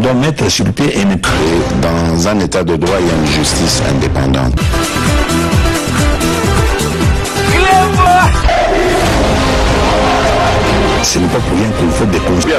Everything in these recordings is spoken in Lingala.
doit mettre sur pied une... Dans un état de droit, il y a une justice indépendante. Ce n'est pas pour rien qu'il faut des conseils.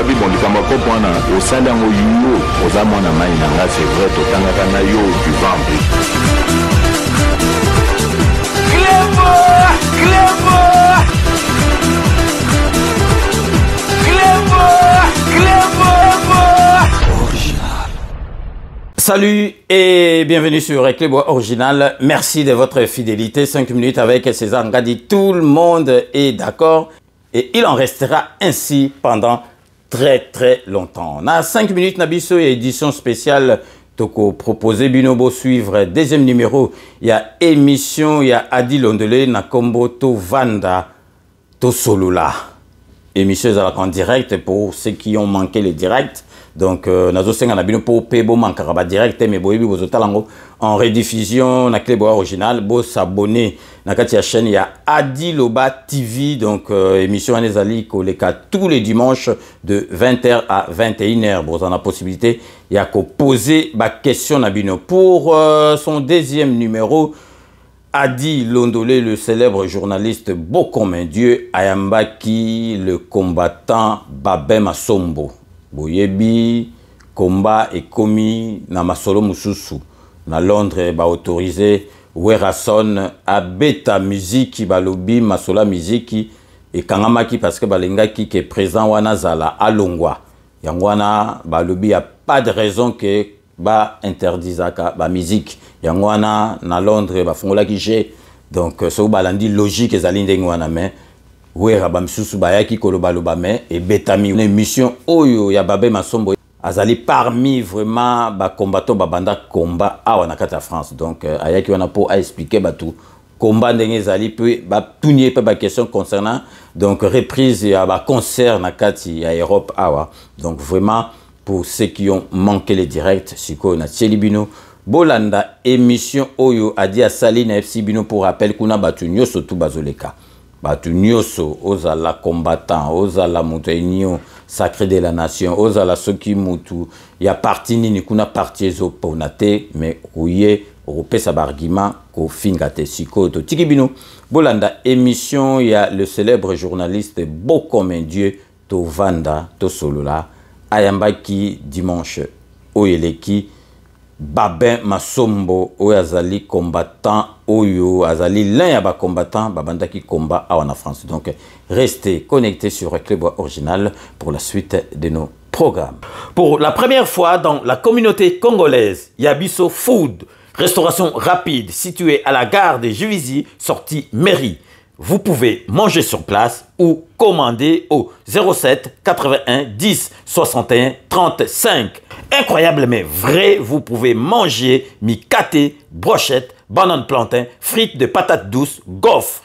Salut et bienvenue sur Clébois Original. Merci de votre fidélité. 5 minutes avec César Ngadi. Tout le monde est d'accord et il en restera ainsi pendant très longtemps. On a 5 minutes Nabiso et édition spéciale Toko proposé Binobo suivre deuxième numéro. Il y a émission, il y a Adi Londele Nakombo to Vanda to Solula. Émission en direct pour ceux qui ont manqué les directs. Donc, nazo senga na bino pour pebo mankaraba direct mais boyebi bozotalango en rediffusion na Clébois Original. Bo s'abonner na kati ya chaîne ya Adi Loba TV. Donc, émission anezali koleka tous les dimanches de 20h à 21h. Bon, on a possibilité ya ko poser ba question na bino pour son deuxième numéro. Adi Londole, le célèbre journaliste Bokomen Dieu Ayambaki, le combattant Babem Masombo. Boyebi, combat et commis na masolo mususu. Na Londres, ba autorisé Werason à beta musique balobi masola musique et kangamaki parce que balengaki qui est présent wana zala alongwa. Yangwana balobi y a pas de raison que ba interdisaka ba musique. Yangwana na Londres ba fongola ki j'ai donc so balandi logique ezali ndenge wana mais Wera bamsusu bayaki kolobaloba me et betami une émission oyo ya Babem Masombo azali parmi vraiment ba combattant babanda combat awa na kata France donc ayaki wana po a expliquer batu combat ndenge ezali pe ba tunie pe ba question concernant donc reprise ya ba concert na kati ya Europe awa donc vraiment pour ceux qui ont manqué les directs siko na Tchelibino bolanda émission oyo adi asali na FC Bino pour rappel kuna batu nyoso tu bazoleka batu nyoso ozala combattant ozala mutenyo sacré de la nation ozala soki mutu ya parti nini kuna parti ezo ponate mais oye opesa bargument ko fingate sikoto tikibino bolanda émission ya le célèbre journaliste Bokomen Dieu to Vanda to Solula ayambaki dimanche oyeleki Babem Masombo oyo azali combattant oyo azali l'un ya ba combattant babandaki combat en France. Donc restez connectés sur Clébois Original pour la suite de nos programmes. Pour la première fois dans la communauté congolaise, Yabiso Food, restauration rapide située à la gare de Juvisy, sortie mairie. Vous pouvez manger sur place ou commander au 07 81 10 61 35. Incroyable mais vrai, vous pouvez manger mikate, brochette, banane plantain, frites de patates douces, gaufres.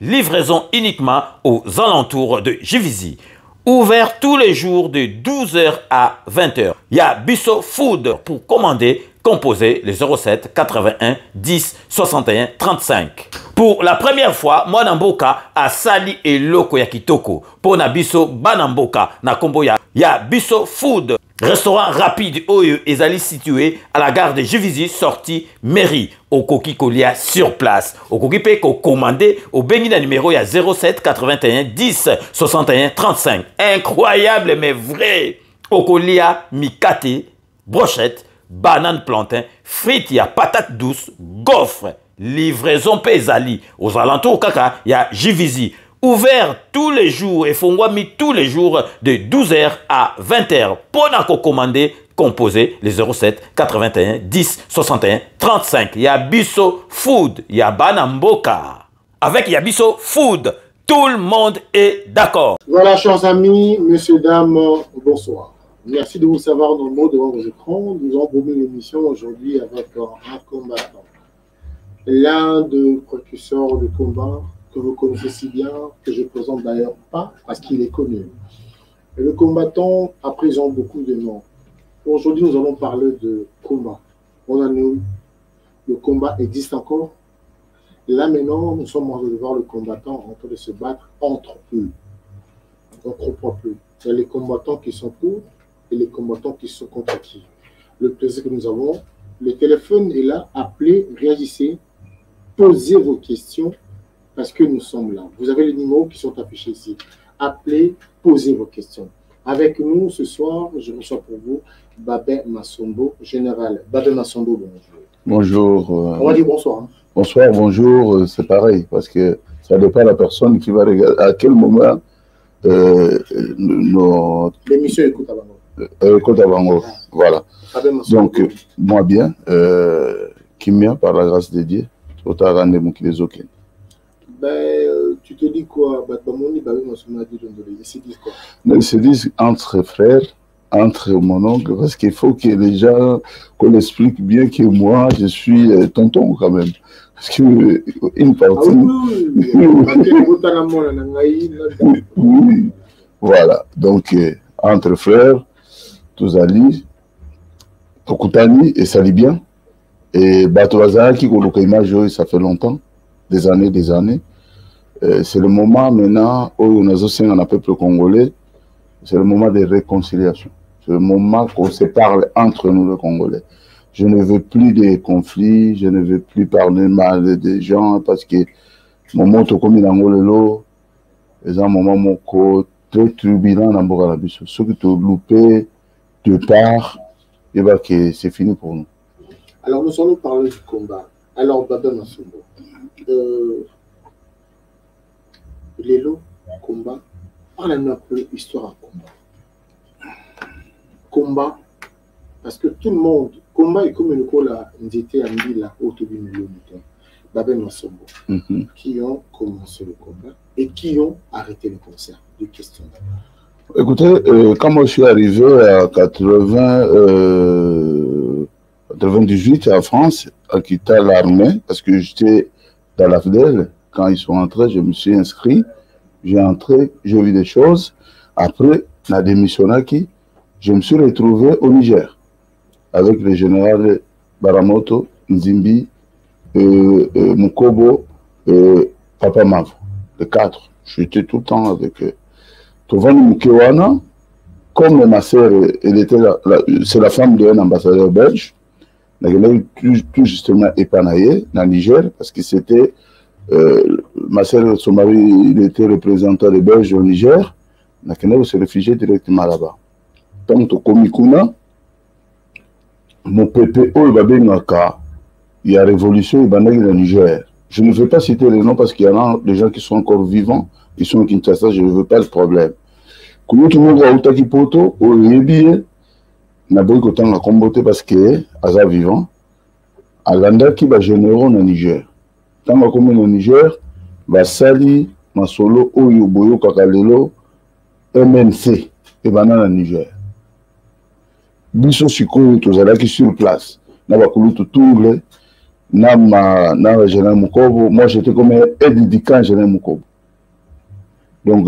Livraison uniquement aux alentours de Juvisy. Ouvert tous les jours de 12h à 20h. Il y a Bisso Food pour commander, composer les 07 81 10 61 35. Pour la première fois, moi Namboka a sali et loko ya kitoko. Pour na biso banamboka na kombo ya Bisso Food. Restaurant rapide oyo ezali situé à la gare de Juvisy, sortie mairie. Au Koki Kolia sur place. Au Koki pe ko commandé au bengi na numéro ya 07 81 10 61 35. Incroyable mais vrai. Au Kolia mikate, brochette, banane plantain, frites ya patate douce, gaufres. Livraison Pézali aux alentours kaka ya Juvisy. Ouvert tous les jours et fongwami tous les jours de 12h à 20h. Pour nous commander, composer les 07 81 10 61 35. Yabiso Food, Yabanamboka. Avec Yabiso Food, tout le monde est d'accord. Voilà, chers amis, messieurs, dames, bonsoir. Merci de vous savoir nombreux devant vos écrans. Nous avons promis l'émission aujourd'hui avec un combattant. L'un des précurseurs de combat que vous connaissez si bien, que je ne présente d'ailleurs pas parce qu'il est connu. Et le combattant a présent beaucoup de noms. Aujourd'hui, nous allons parler de combat. On a eu, le combat existe encore. Et là maintenant, nous sommes en train de voir le combattant en train de se battre entre eux. On ne comprend plus. Il y a les combattants qui sont pour, et les combattants qui sont contre qui. Le plaisir que nous avons, le téléphone est là, appelez, réagissez, posez vos questions parce que nous sommes là. Vous avez les numéros qui sont affichés ici. Appelez, posez vos questions. Avec nous ce soir, je reçois pour vous Babin Massombo, général. Babin Massombo, bonjour. Bonjour. On va dire bonsoir. Hein. Bonsoir, bonjour, c'est pareil, parce que ça dépend de la personne qui va regarder, à quel moment l'émission écoute avant écoute avant voilà. Donc, moi bien, Kimia, par la grâce de Dieu, autant rendez-vous qui les aucun. Ben, tu te dis quoi? Ils se disent entre frères, entre mon oncle, parce qu'il faut que les gens, qu'on explique bien que moi, je suis tonton quand même. Parce qu'une partie... Oui, voilà. Donc, entre frères, tous alliés, Tokutani et Salibien, et Batoazara qui ça fait longtemps, des années. C'est le moment maintenant où on a aussi un peuple congolais, c'est le moment de réconciliation. C'est le moment qu'on se parle entre nous, les Congolais. Je ne veux plus de conflits, je ne veux plus parler mal des gens parce que mon mot comme il angolelo, c'est un moment très turbulent dans le ceux qui t'ont loupé de part, et bien que c'est fini pour nous. Alors nous allons parler du combat. Alors Babin Massombo, Lélo, combat, parlez-nous un peu histoire à combat. Combat, parce que tout le monde, combat est comme une cola, n'était à la haute du milieu du temps. Babin Massombo, qui ont commencé le combat et qui ont arrêté le concert. Deux questions. Écoutez, quand moi je suis arrivé à 98 en France, à quitter l'armée, parce que j'étais dans la FDL, quand ils sont entrés, je me suis inscrit, j'ai entré, j'ai vu des choses. Après, la démissionnaki, je me suis retrouvé au Niger, avec le général Baramoto, Nzimbi, Mukobo, Papa Mav, les quatre. J'étais tout le temps avec eux. Tovani Mukewana, comme ma sœur, c'est la femme d'un ambassadeur belge, tout justement épanaillé dans Niger, parce que c'était, ma sœur, son mari, il était représentant des Belges au Niger, on s'est réfugié directement là-bas. Donc, Komikuna, mon PPO, il y a révolution, il y a au Niger. Je ne veux pas citer les noms parce qu'il y en a des gens qui sont encore vivants, ils sont au Kinshasa, je ne veux pas le problème. Comment tout le monde va au Takipoto, au Yébié, n'a pas eu autant de combattre parce que, à ça vivant, à l'anda qui va générer au Niger. Tant que comme au Niger, va sali, masolo, oyo, boyo, kakalelo, MNC, et banana Niger. Biso sikoyo, tozala qui sur place, n'a pas coulu tout tourner, n'a pas général Mukobo, moi j'étais comme un aide-dicant général Mukobo. Donc,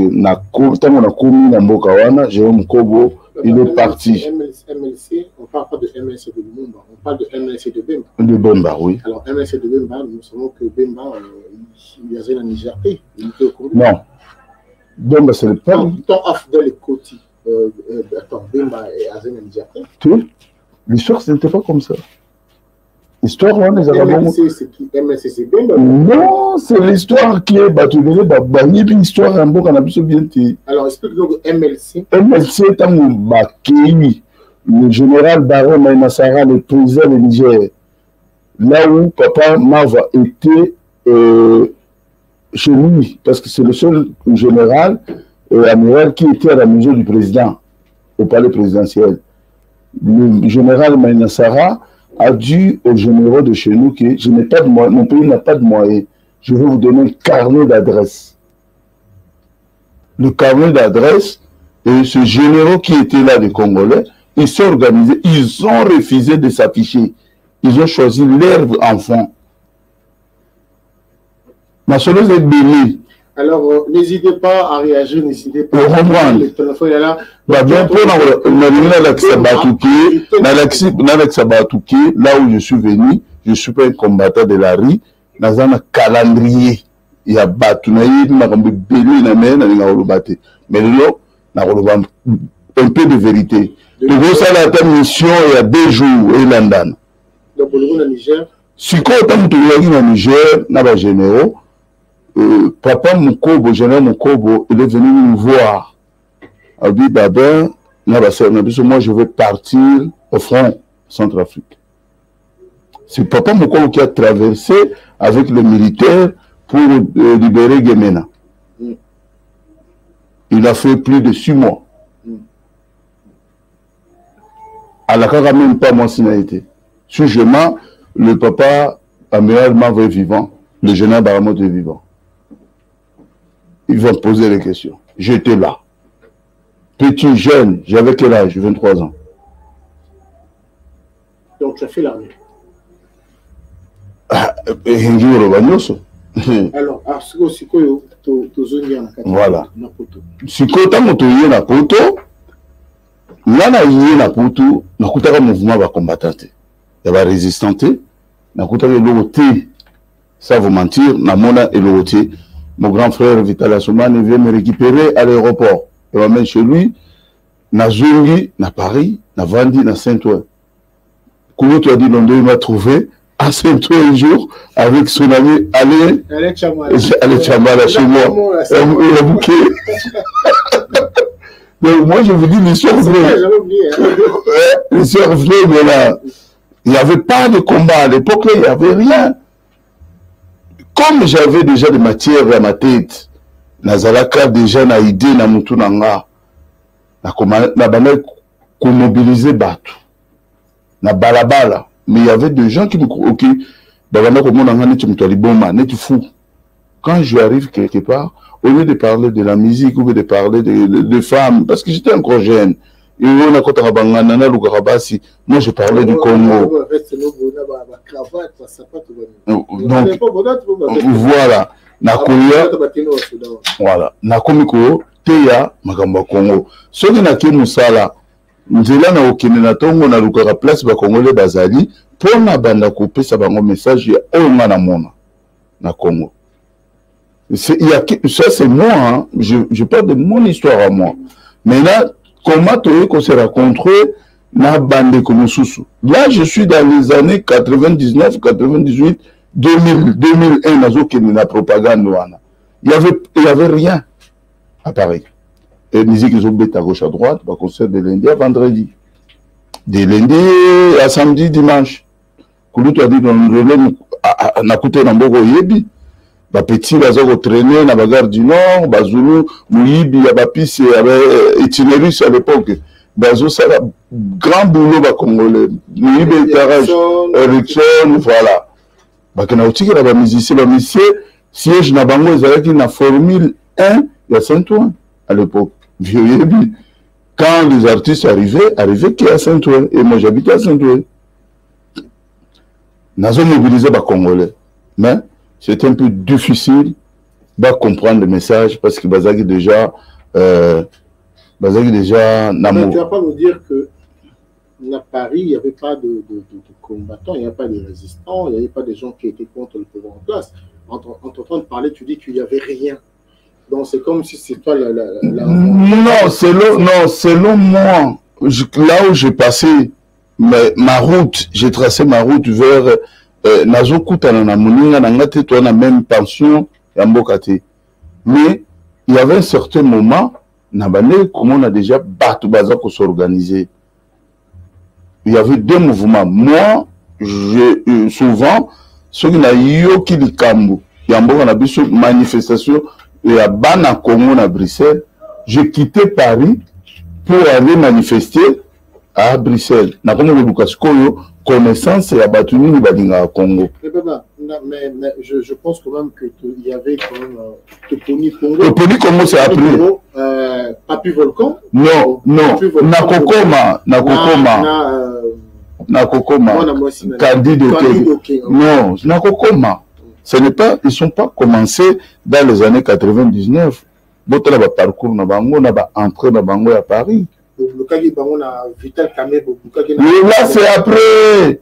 tant qu'on a commis dans Bokawana, Jérôme Mukobo, il est parti. MLC, on ne parle pas de MLC de Lumumba, on parle de MLC de Bemba. De Bemba, oui. Alors, MLC de Bemba, nous savons que Bemba, il y avait la Nigerté. Non. Bemba, c'est le peuple. Tant Afdel et Koti, Bemba et Azen la Nigerté. L'histoire, ce n'était pas comme ça. L'histoire, on les a MLC, c'est qui? MLC, c'est Bemba? Non, c'est l'histoire qui est battue. L'histoire, un peu qu'on a pu bien dire. Alors, explique-nous MLC. MLC est un Bakei, le général Baron Maïnassara, le président du Niger. Là où Papa Mava était chez lui, parce que c'est le seul général amiral qui était à la maison du président, au palais présidentiel. Le général Maïnassara a dit aux généraux de chez nous que je n'ai pas de moyens, mon pays n'a pas de moyens. Je vais vous donner un carnet d'adresse. Le carnet d'adresse, et ce généraux qui était là des Congolais, ils sont organisés, ils ont refusé de s'afficher. Ils ont choisi l'herbe enfant. Ma soleuse est bénie. Alors, n'hésitez pas à réagir, n'hésitez pas à reprendre. Le téléphone est là. Là où je suis venu, je ne suis pas un combattant de la rue, dans un calendrier. Il y a mais là, un peu de vérité. Togo sala ta mission il y a 2 jours et London. Donc au Niger. Si quand on est au Niger, na ba généraux, papa Mukobo, général Mukobo, il est venu nous voir. A dit Baba, na ba sœur, moi je vais partir au front Centrafrique. C'est papa Mukobo qui a traversé avec les militaires pour libérer Gemena. Il a fait plus de 6 mois. À la cara même pas mentionalité. Si je mens, le papa amiral Mavo est vivant, le général Baramot est vivant. Ils vont poser les questions. J'étais là. Petit, jeune, j'avais quel âge? 23 ans. Donc tu as fait l'armée. Alors, voilà. Si kota moto yé na poto, nana yé na poto, na kutaka mouvement va combattre. Il y a résistant, na kutaka l'autre. Ça vous mentir, na mona et l'autre. Mon grand frère Vital Assouman vient me récupérer à l'aéroport. Il m'amène chez lui, na Zungi, na Paris, na Vandi, na Saint-Ouen. Koulo tu as dit Londres, il m'a trouvé. À Saint-Ouen un jour, avec son ami Allez Chamala chez moi. Il a bouqué. Donc moi je vous dis l'histoire vraie. L'histoire vraie, mais là, il n'y avait pas de combat. À l'époque, il n'y avait rien. Comme j'avais déjà des matières dans ma tête, Nazalaka déjà na idée na mutu nanga, na bana ko mobiliser batu, na balabala. Mais il y avait des gens qui me croient, ok, quand je arrive quelque part, au lieu de parler de la musique ou de parler de femmes, parce que j'étais encore jeune, et moi je parlais du Congo. Donc, voilà. Voilà. Nakomiko, Teya, Magamba Congo. Ce qui n'a qu'une musala, nzela na okende na tongo na lukaka place ba Congolais bazali pona banda kopesa bango message ya onga na mona na Congo. Ça c'est moi, hein? Je parle de mon histoire à moi. Mais là, comment on s'est rencontré na bande komosusu. Là, je suis dans les années 99, 98, 2000, 2001 nazo kende na propagande wana. Il y avait rien à Paris. Et musique ils ont bêté à gauche à droite, bah concert de lundi à vendredi. De lundi à samedi, dimanche. Koulou tu as dit dans le na koute na mboko yebi. Bah petit bazo traîner na bagarre du Nord, bah Zulu, Mouyibi, ya bapis et itinéris à l'époque. Bazo ça grand boulot bah congolais. Mouyibi Taraj, Erickson, voilà. Bah kana otiki na ba musicien, siège na bango ezalaki na formule 1 ya Saint-Ouen à l'époque. Quand les artistes arrivaient qui à Saint-Ouen, et moi j'habitais à Saint-Ouen. Nous avons mobilisé les Congolais. Mais c'était un peu difficile de comprendre le message parce que Bazagi déjà. Mais tu ne vas pas nous dire que à Paris, il n'y avait pas de combattants, il n'y avait pas de résistants, il n'y avait pas de gens qui étaient contre le pouvoir en place. En t'entendant parler, tu dis qu'il n'y avait rien. Donc c'est comme si c'est toi la... Non, selon moi, là où j'ai passé ma route, j'ai tracé ma route vers Nazokuta na Moninga, Nangate, toi na même pension, Yambokate. Mais il y avait un certain moment, Nabane, comme on a déjà battu Baza pour s'organiser. Il y avait 2 mouvements. Moi, souvent, ceux qui n'ont eu qui les Kambo, Yamboka na biso manifestation. Et à Bana Congo à Bruxelles, j'ai quitté Paris pour aller manifester à Bruxelles. N'a pas de connaissance et abattu ni Badinga à Congo. Mais je pense quand même qu'il y avait quand même Toponi Congo. Toponi Congo c'est après. Papi Volcan. Non. Nakokoma. Candide Oké. Non, Nakokoma. Ce n'est pas, ils ne sont pas commencés dans les années 99. D'autres là, parcours na bango, na ba entrée na bango à Paris. Là, c'est après.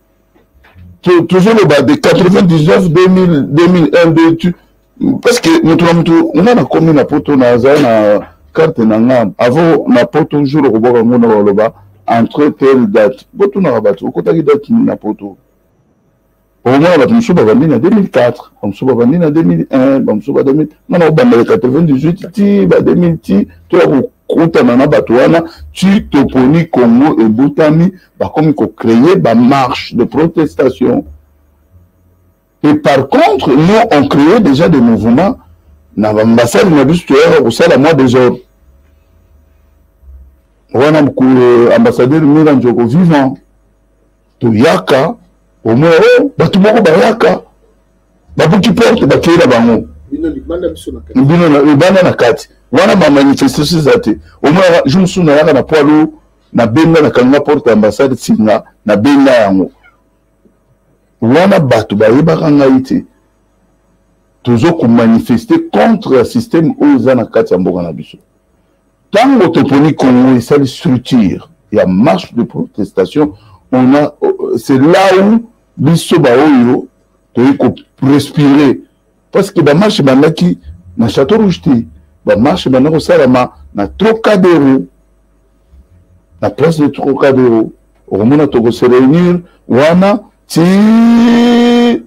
Toujours le bas de 99, 2000, 2001, 2002. Parce que on a commis na poto na za na carte na ngam. Avant na poto jour au bord na loba entre telle date. Poto na rabat, au côté date na poto. Au moins, on se bat en 2004, on se bat en 2001, on se bat en 2000. Non, non, en 98, tu vas 2000, tu as compte na batouana, tu toponi Congo et Boutami, comme il faut créer une marche de protestation. Et par contre, nous, on créait déjà des mouvements. Dans l'ambassade, on a vu au sein de moi des ordres. On a beaucoup ambassadeur Milan Djoko vivant. To Yaka, au moins, tout le monde Yaka. Babu qui porte, Bakira Bango. Bana na kati. Wana ma manifestation zate. Au moins, je me souviens na poilu, na benga na kanga porte ambassade singa, na benga yango. Wana batu bayebaka ngai te toujours manifester contre le système aux anakati ya mboka na biso. Tango toponi Congo et sa structure, il y a marche de protestation, on a c'est là où biso baoyo to respirer parce que ba marche banaki na Château Rouge te, ba marche banako salama na Trocadéro, la place de Trocadéro, au moment to se réunir wana ti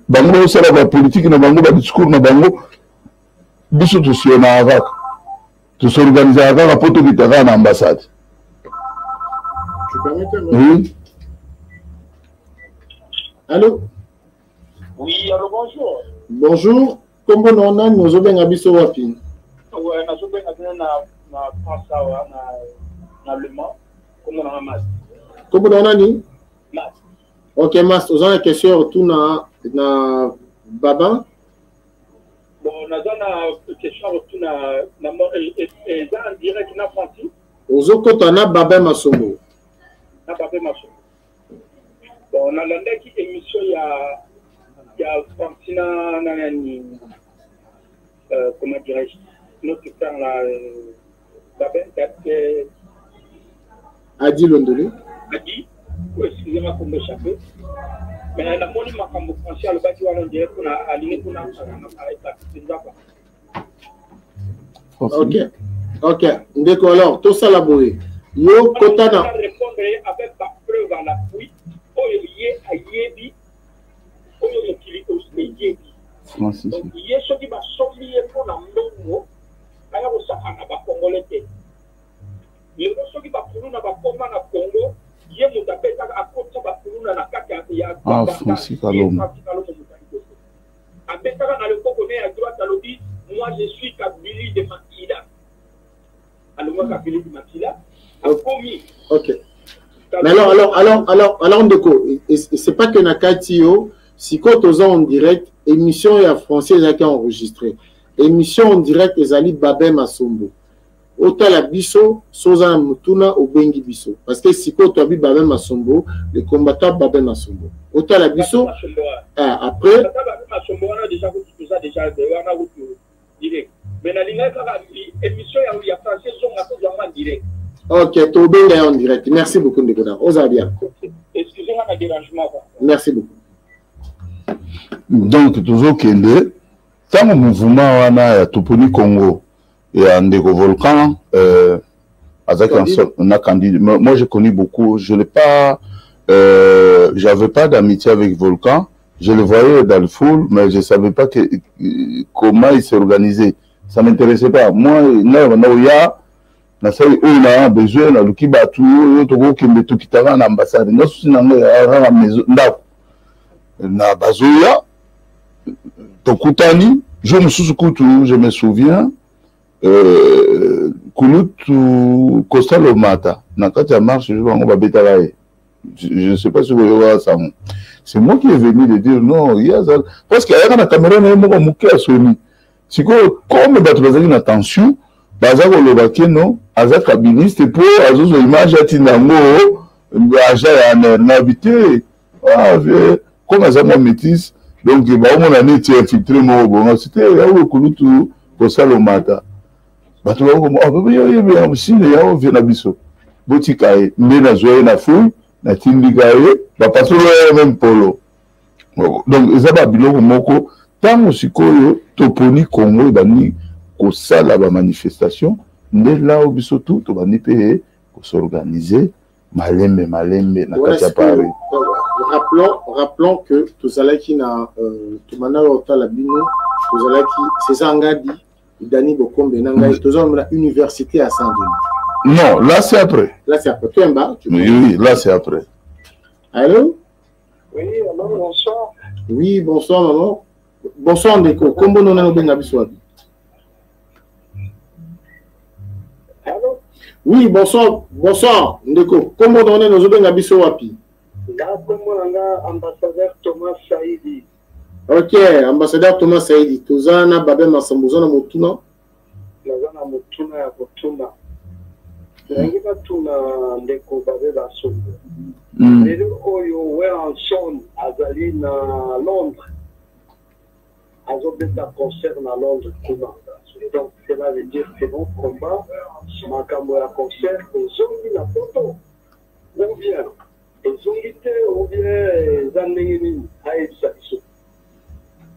bango sala ba politique na bango ba discours na bango biso to si na avak to s'organiser avec la poto bitara na ambassade. Tu permets? Oui. Allô? Oui, allô, bonjour. Bonjour. Comment on a nos obenga biso wapi? Ouais, na obenga na France na allemand. Comment on a mas? Comment on a ni? Mas. Ok, mas, vous avez une question tout na Baba? Bon, on a une question tout na et en direct na France. Vous avez na Baba Masombo. Na Baba Masombo. Bon, on a l'année qui émission il y a Francina Nanani. Comment dirais-je? Notre père là, Baba Adi Londoli. Adi. Excusez-moi pour m'échapper. Mais la monie m'a comme français le bâti on dirait qu'on a aligné pour la Ok. Ok. D'accord, alors, tout ça là, yo, Kotana. Répondre avec la preuve à l'appui. Oyo yé a yébi. Oyo yé aussi yébi. Donc, yé ce qui va sortir pour la mbongo. Kaya osaka na ba congolais. Yé ce qui va pour nous na ba koma na Congo. Ah, Francis Kalom. Moi, je suis Kabili de Makila. Alors, moi, Kabili de Makila. Ok. Mais alors, Ndeko, c'est pas que Nakatio, si quand on en direct, émission et français, ils ont enregistré. Émission en direct, ils allaient Babé Masombo. Autant la biso, soza mutuna au bengi biso. Parce que si tu as vu Babé Masombo, les combattants Babé Masombo. Autant la biso, après. Ok, tu es en direct. Merci beaucoup, Ndekona. Osabia. Excusez-moi le dérangement. Merci beaucoup. Donc, toujours Kende, tant que mouvement wana Toponi Congo. Et Ndeko Volcan, moi je connais beaucoup, je n'ai pas, j'avais pas d'amitié avec Volcan, je le voyais dans le foule, mais je ne savais pas comment il s'est organisé. Ça ne m'intéressait pas. Moi, on a besoin de l'Ukibatu, de l'ambassade, na Bazoya, Tokutani, je me souviens. Kulutu Costa Lomata, Nakata marche, je ne sais pas si vous voyez ça. C'est moi qui est venu de dire non, il y a ça. Parce qu'il y a une caméra, il y a un Sony. C'est comme il y a une attention, Bazar Olobake, non, Azak Kabiniste, pour Azuz, l'image à Tinango, Aja en habité, comme Azama métis, donc il va au moins année infiltré, c'était un Kulutu Costa Lomata. Bato ba yo msine yao vina biso botikae mbena zoe na fou na tindikae ba patrouille même polo. Donc ezaba biloko moko tango sikoyo toponi Congo bani ko sala ba manifestation nde là biso tout to bani pe ko s'organiser Malembe, na kati ya Paris. Rappelons que tozalaki na tumana otala bino tozalaki c'est Angadi Dani Bokombe nanga tozalaki na université à Saint-Denis. Non, là c'est après. Là c'est après. Tu es en bas? Oui, là c'est après. Allô? Oui, maman, bonsoir. Oui, bonsoir maman. Bonsoir Ndeko. Kombo nona no benga biso wapi? Allô? Oui, bonsoir. Bonsoir Ndeko. Kombo nona no benga biso wapi? Là, kombo nanga ambassadeur Thomas Saidi. Ok, ambassadeur Thomas Saidi. Tozana babe masambuzo na motuna. Nazana motuna ya kotuna. Nangi batuna Ndeko babe basombo. Lelo oyo Weranson azali na Londres. Azobeta concert na Londres kuna. Donc cela veut dire que bon combat, makambo ya concert ezongi na poto. Ou bien ezongite ou bien zandengi nini aïssa biso.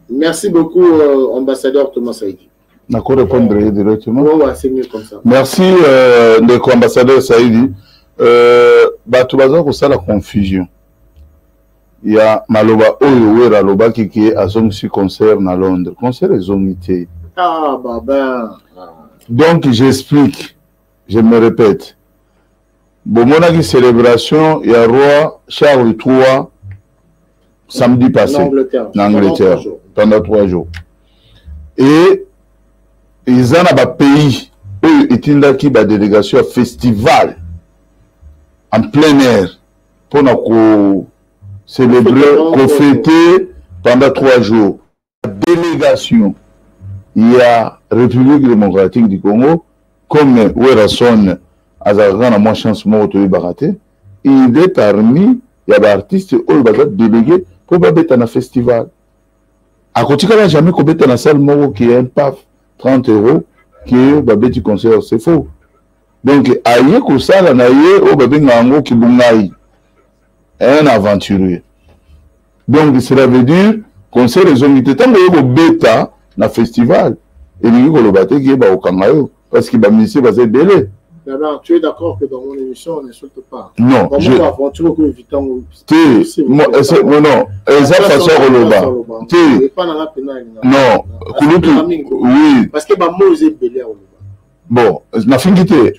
Merci beaucoup ambassadeur Thomas Saidi. D'accord, répondre directement. Ouais, c'est mieux comme ça. Merci Ndeko ambassadeur Saidi. Bato baza ko sala confusion. Il y a maloba oyo wera loba kiki azongisi concert na Londres. Concert ezongite. Ah baba. Donc j'explique. Je me répète. Bomonaki célébration il y a roi Charles III samedi passé en Angleterre pendant 3 jours. Et ils en a pays où itindaki ba délégation à festival en plein air pour célébrer, qu'on fêter pendant 3 jours. La délégation, il y a République démocratique du Congo, comme Weranson a moins chance de barater, il est parmi, il y a des artistes qui ont délégués pour être dans un festival. À côté, il n'y a jamais qu'on dans la salle qui est un paf, 30 €, qui est du concert, c'est faux. Donc, aïe ko sala na ye o babe ngango ki bungai un aventurier. Donc cela veut dire qu'on sait les hommes qui tango yo beta na festival et ni ko lo baté ki ba okangayo parce que ba ministre va se délai. D'abord, tu es d'accord que dans mon émission on n'insulte pas? Non, je aventure que évitant non, eza façon roloba. Non, oui, parce que ba moze belé bon, na fingité.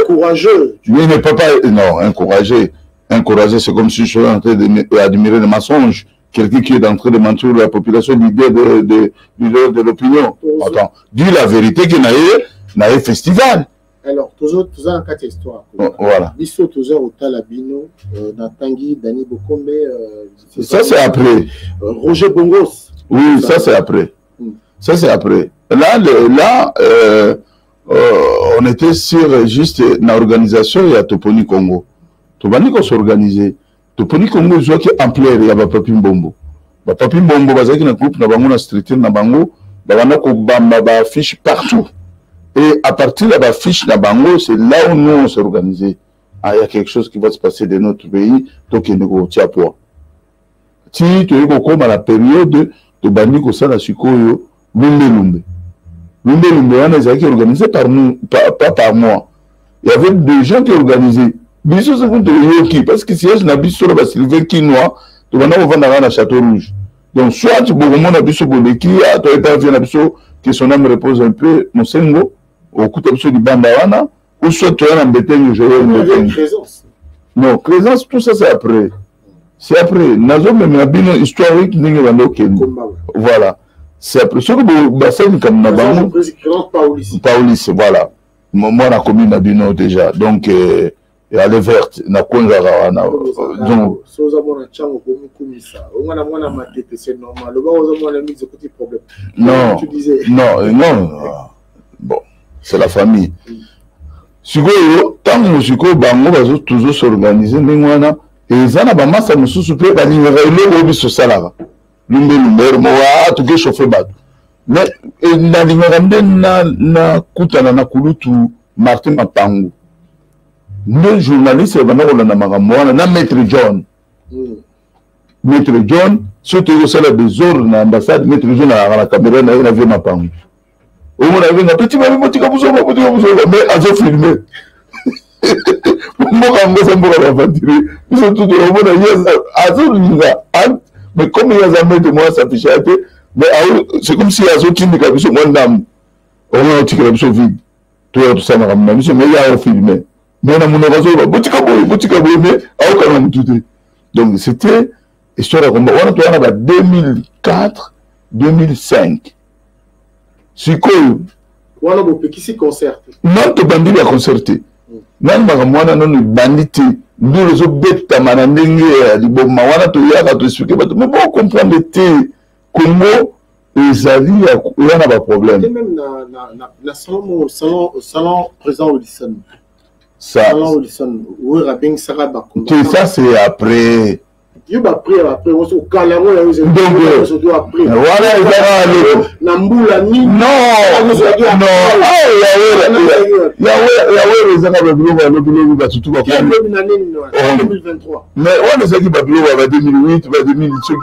Courageux. Tu ne peux pas. Non, encourager. Encourager, c'est comme si je suis en train d'admirer le mensonge. Quelqu'un qui est en train de mentir la population, l'idée de l'opinion. Attends, dis la vérité qu'il y a un festival. Alors, toujours en 4 histoires. Voilà. Bisso, toujours au Talabino, Tanguy, Dani Bokombe. Ça, c'est après. Roger Bongos. Oui, ça, c'est après. Ça, c'est après. Là, on était sur juste une organisation, il y a Toponi Congo. Toponi Congo s'organisait. Toponi Congo, je vois qu'il y a ampleur, il y a Papi Mbombo. Papi Mbombo, il y a un groupe, il y a un street, il y a un affiche partout. Et à partir de la fiche de Bango, c'est là où nous on s'est organisé. Ah, il y a quelque chose qui va se passer dans notre pays, donc il y a un tia poids. Si tu es comme à la période de Baniko Sala Sukoyo, Lumbe. Lumbe, on est organisé par nous, pas par moi. Il y avait des gens qui organisaient. Biso c'est contre Yoki, parce que si je n'habite sur la Sylvain Quinois, tu vas nous vendre à Château Rouge. Donc, soit tu peux mon abisso Boleki, à toi et ta vie, abisso, que son âme repose un peu, mon sengo, au coup de du Bandawana, ou soit tu es embêté, je vais présence. Non, présence, tout ça c'est après. C'est après. Nazo même la bino historique, n'y a pas voilà. C'est après. Ce que vous avez comme Nabango. Paulis, voilà. Moi, on a commis Nabino déjà. Donc, elle est verte. Na Konzara. Donc. Non. Non, non. Bon, c'est la famille. Sikoyo, tant que Sikoyo Bango va toujours s'organiser, Ningwana, et Zana Bamasa nous soupçonne par l'ingénieur au biso salara. Lumbe, moi, tout que chauffer bat. Mais, na l'ingénieur na kutana na kulutu Martin Mapangu. Le journaliste, na Maître John. Maître John, surtout au salaire des ordres dans l'ambassade, Maître John a la caméra, na vu Mapangu. Au moins, il y a un petit peu mais à filmé. Mais comme il y a jamais de moi s'afficher, mais c'est comme si il y a d'autres qui sont moins d'âme. On a un petit peu de vide. Tout ça, mais il y a un film. Mais on a mon oiseau, boutique mais aucun homme tout. Donc c'était histoire de combat. On a 2004, 2005. C'est quoi? On a beaucoup qui s'y concerte. Non, tu bandit à concerter. Non, moi, non, bandit. Nous, les autres, tamana ndenge bon mawana to yaka to expliquer mais bon comprendre te Congo ezali il y a pas problème même na salon président Wilson ça salon Wilson oui rabin sara ba ça c'est après yo ba après on se kala mo ya donc après voilà ezala na mbula ni non ya ezala ba bilo ba surtout ba 2023 mais on est qui ba bilo ba 2008 ba 2010 ceux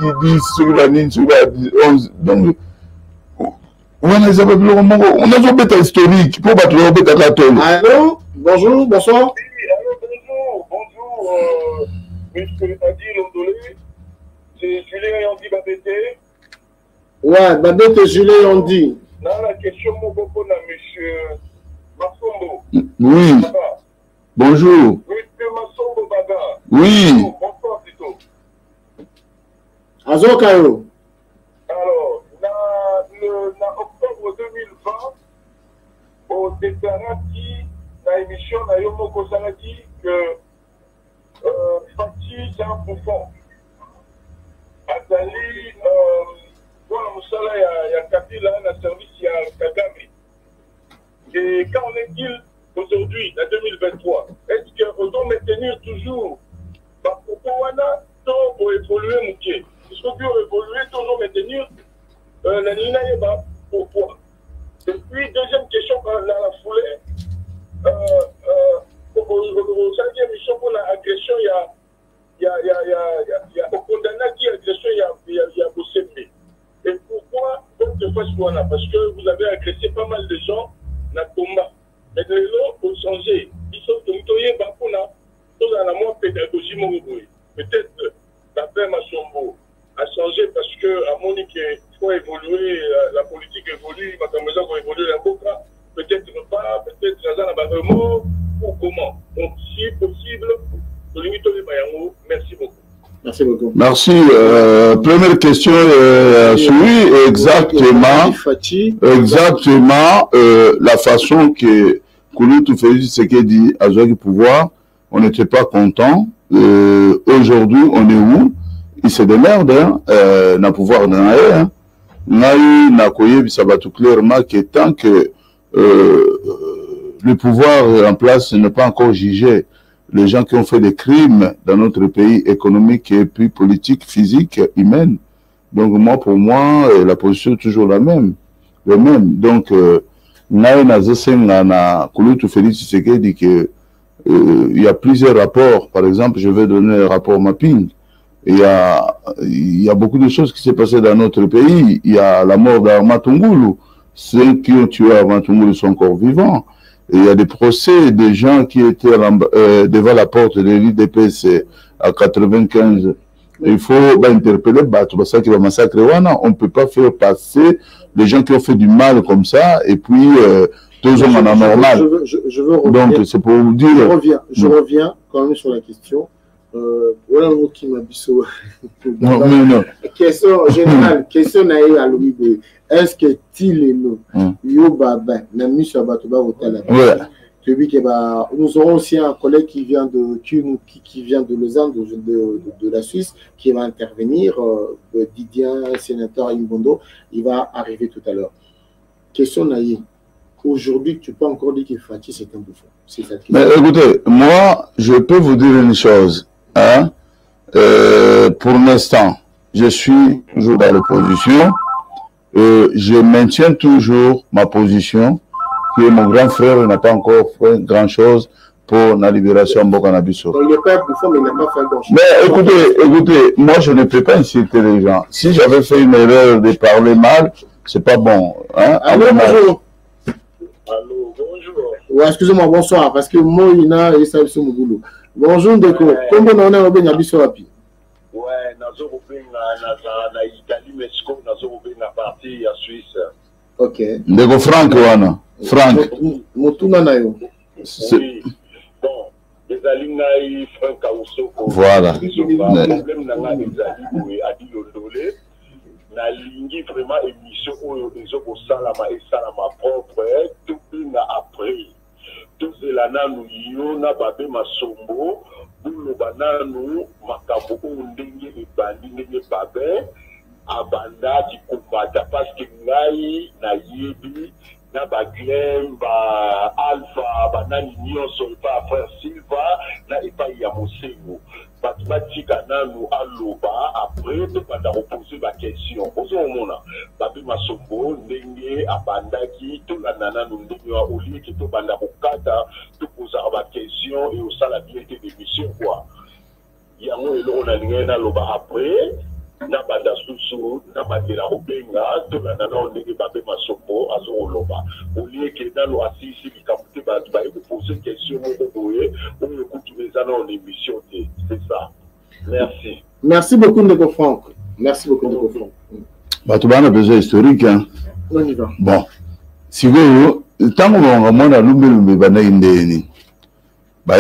qui ba nini ceux qui ba 11 donc on est ça ba bilo on a un bêta historique pour battre le bêta catholique. Allô, bonjour, bonsoir. Bonjour, monsieur Adi Londolé, c'est Julien Yandi Babete. Ouais, Babete Julien Yandi. Là, la question, mon beaucoup, monsieur Massombo. Oui. Bonjour. Monsieur Massombo Baga. Oui. Bonsoir, plutôt. Azokayo. Alors, en octobre 2020, au déclarati, la émission Nayomo Kosala dit que Fati, c'est un bouffon. Azali, voilà, Moussala, il y a Kabila, un service, il y a Kagame. Et quand on est-il aujourd'hui, en 2023, est-ce qu'on doit maintenir toujours Bakopowana pour évoluer Mouké? Est-ce qu'on peut évoluer, toujours maintenir la Ninaïba? Pourquoi? Et puis, deuxième question, dans la foulée, pour la mission pour l'agression, il y a au condamné qui agression, il y a Bossébé. Et pourquoi votre face voilà? Parce que vous avez agressé pas mal de gens dans le combat. Mais de l'eau, pour changer, ils sont tombés dans la moins pédagogie. Peut-être la paix Massombo a changé parce que à Monique, il faut évoluer, la politique évolue, ma maison va évoluer la boca. Peut-être pas, peut-être dans un remords, ou comment. Donc, si possible, merci beaucoup. Merci beaucoup. Merci. Première question, oui, exactement. La façon que Kouloutou fait ce qu'il dit à Zouaki Pouvoir, on n'était pas content. Aujourd'hui, on est où? Il se démerde, hein, n'a pouvoir dans l'air. N'a koye, ça va tout clairement que tant que le pouvoir en place n'est pas encore jugé, les gens qui ont fait des crimes dans notre pays économique et puis politique, physique, humaine. Donc moi, pour moi, la position est toujours la même. Donc, Kouloutou Félix Tshisekedi dit que il y a plusieurs rapports. Par exemple, je vais donner le rapport mapping. Il y a beaucoup de choses qui s'est passées dans notre pays. Il y a la mort d'Armatungulu. Ceux qui ont tué Armatungulu sont encore vivants. Et il y a des procès des gens qui étaient devant la porte de l'IDPS à 95. Il faut interpeller ça qui va massacrer. On ne peut pas faire passer les gens qui ont fait du mal comme ça et puis deux hommes en anormal. Donc c'est pour vous dire. Je reviens quand même sur la question. Voilà le mot qui m'a dit. Non. Question générale, question naïe à l'Omibo. Est-ce que Tileno, Yobaba, Nami Sabatoba, nous aurons aussi un collègue qui vient de Lausanne, de la Suisse, qui va intervenir, Didier, sénateur Imbondo, il va arriver tout à l'heure. Question naïe. Aujourd'hui, tu peux encore dire que Fati, c'est un bouffon. Mais écoutez, moi, je peux vous dire une chose. Hein? Pour l'instant, je suis toujours dans l'opposition. Je maintiens toujours ma position que mon grand frère n'a pas encore fait grand-chose pour la libération de Bokanabiso. Il n'est pas un bouffon, mais il n'a pas fait grand-chose. Mais écoutez, moi je ne peux pas insulter les gens. Si j'avais fait une erreur de parler mal, c'est pas bon. Hein? Allô, bonjour. Allô, bonjour. Ouais, excusez-moi, bonsoir, parce que moi, il y a ça sur mon boulot. Bonjour, Ndeko. Comment on est au Benyabiso Rapi? Ouais, nazo na Italie, Mexico, nazo na partie à Suisse. Ok. Ndeko Frank wana. Frank. Motuna na yo. Oui. Bon, les alignaïs Frank Aousoko. Voilà. Le problème n'a des alignaïs à Dilondolé. Na lingi vraiment émission où les autres salama et salama propre tout bien après. Tout cela nous y na babé masombo. Bulu bananu makambo ndenge ebandi ndenge babe abanda kikumbata parce que ngai na yebi na baglem ba alpha banani nyonso pa frère Silva na epai ya mosengo batika nanu aloba après to banda reposer ba question ozomona babe masombo ndenge abandaki to la nanu ndenge wa oli ki to banda kokata to poser ba question et au sala bien de mission quoi yango eloko na linga na loba après na banda susu na bandela obenga to la nanu ndenge babe masombo azoloba oli ki nanu asisi likamute ba poser question moko boye on écoute les en émission c'est ça. Merci. Merci beaucoup, Ndeko Franck. Merci beaucoup, Ndeko Franck. Bah, tu as besoin historique, hein. On y va. Bon. Si vous, tant qu'on a un lumbe banaïndeni, bah,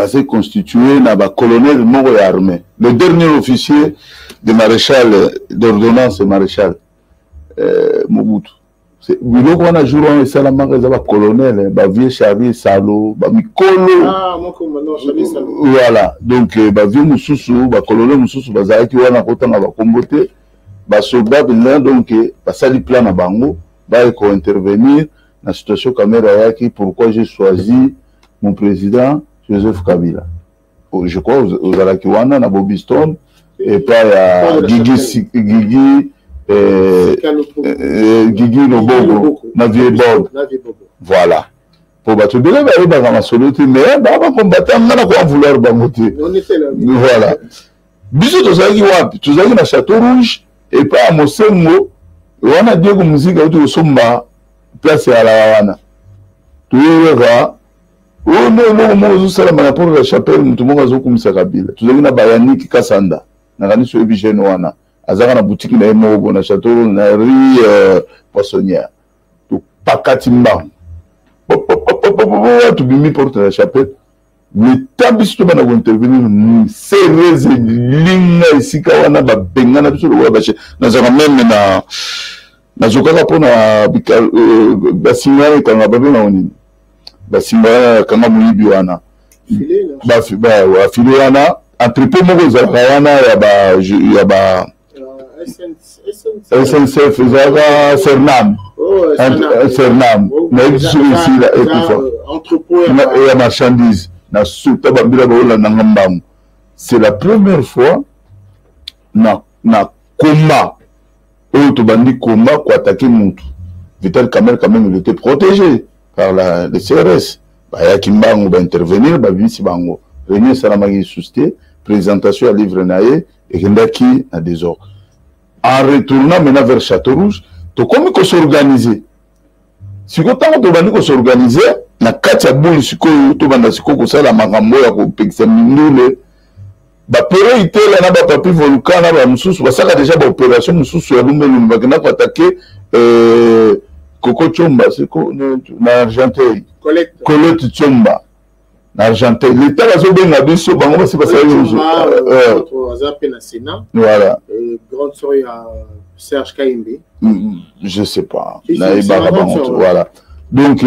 c'est constitué dans le colonel mort armé. Le dernier officier de maréchal, d'ordonnance maréchal, Mobutu. Bilo ko na jour on sala magaza ba colonel ba vieux Charlie Salo ba mikolo voilà donc ba vieux mususu ba colonel mususu bazaki wana kotanga ba kombote ba soldat bina donc ba sali plan na bango ba ko intervenir na situation caméra yaki pourquoi j'ai choisi mon président Joseph Kabila je crois aux Alakiwana na Bobiston et pas ya Gigi Guigui Lobogo, Navier Bob. Voilà. Pour battre de la barre, dans ma solution, mais on va combattre, on va vouloir bamoter. Voilà. Bisous, tous ceux qui wap, tous ceux qui na Château Rouge, et pas à Mosengo, on a dit que musique a été somba, place à la Havana. Tout le gars, oh non, moi, je suis là pour la chapelle, tout le monde a comme ça, Kabila. Tous ceux qui na Bayani, qui Kassanda, n'a rien sur Ebigène Wana. Azaka na boutique na Emogo na Château na rue Poissonnière to pakatimba to bimi porte la chapelle le tabis to bana intervenir sereze linga isika wana ba bengana biso lo ba na zaka même na zokaka pona ba singana kanga ba bena oni ba singana kanga muyibi wana ba file wana entrepôt moko zaka wana ya ba SNCF, Cernam. Cernam. Et la marchandise. C'est la première fois na combat. Combat pour attaquer Moutou. Vital Kamel, quand même, il était protégé par le CRS. Kimbango va intervenir, Bango. Réunion Salamagi Sousté, présentation à livre Naé, et Kendaki à des ordres. En retournant maintenant vers Château Rouge, tu comme il faut s'organiser. Si tu as s'organiser, na kati ya boli sikoyo to banda sikoko sala makambo ya ko pekisa mindule ba pero itela na ba papi volcan na ba mususu basaka déjà ba opération mususu ya lumelu bakina ko attaquer Coco Chomba siko na Argenteuil Colette Chomba na Argenteuil l'état la zo benga biso bango basi basala Sénat. Voilà. Grande soeur à Serge Kaimbe. Je sais pas. Voilà. Donc,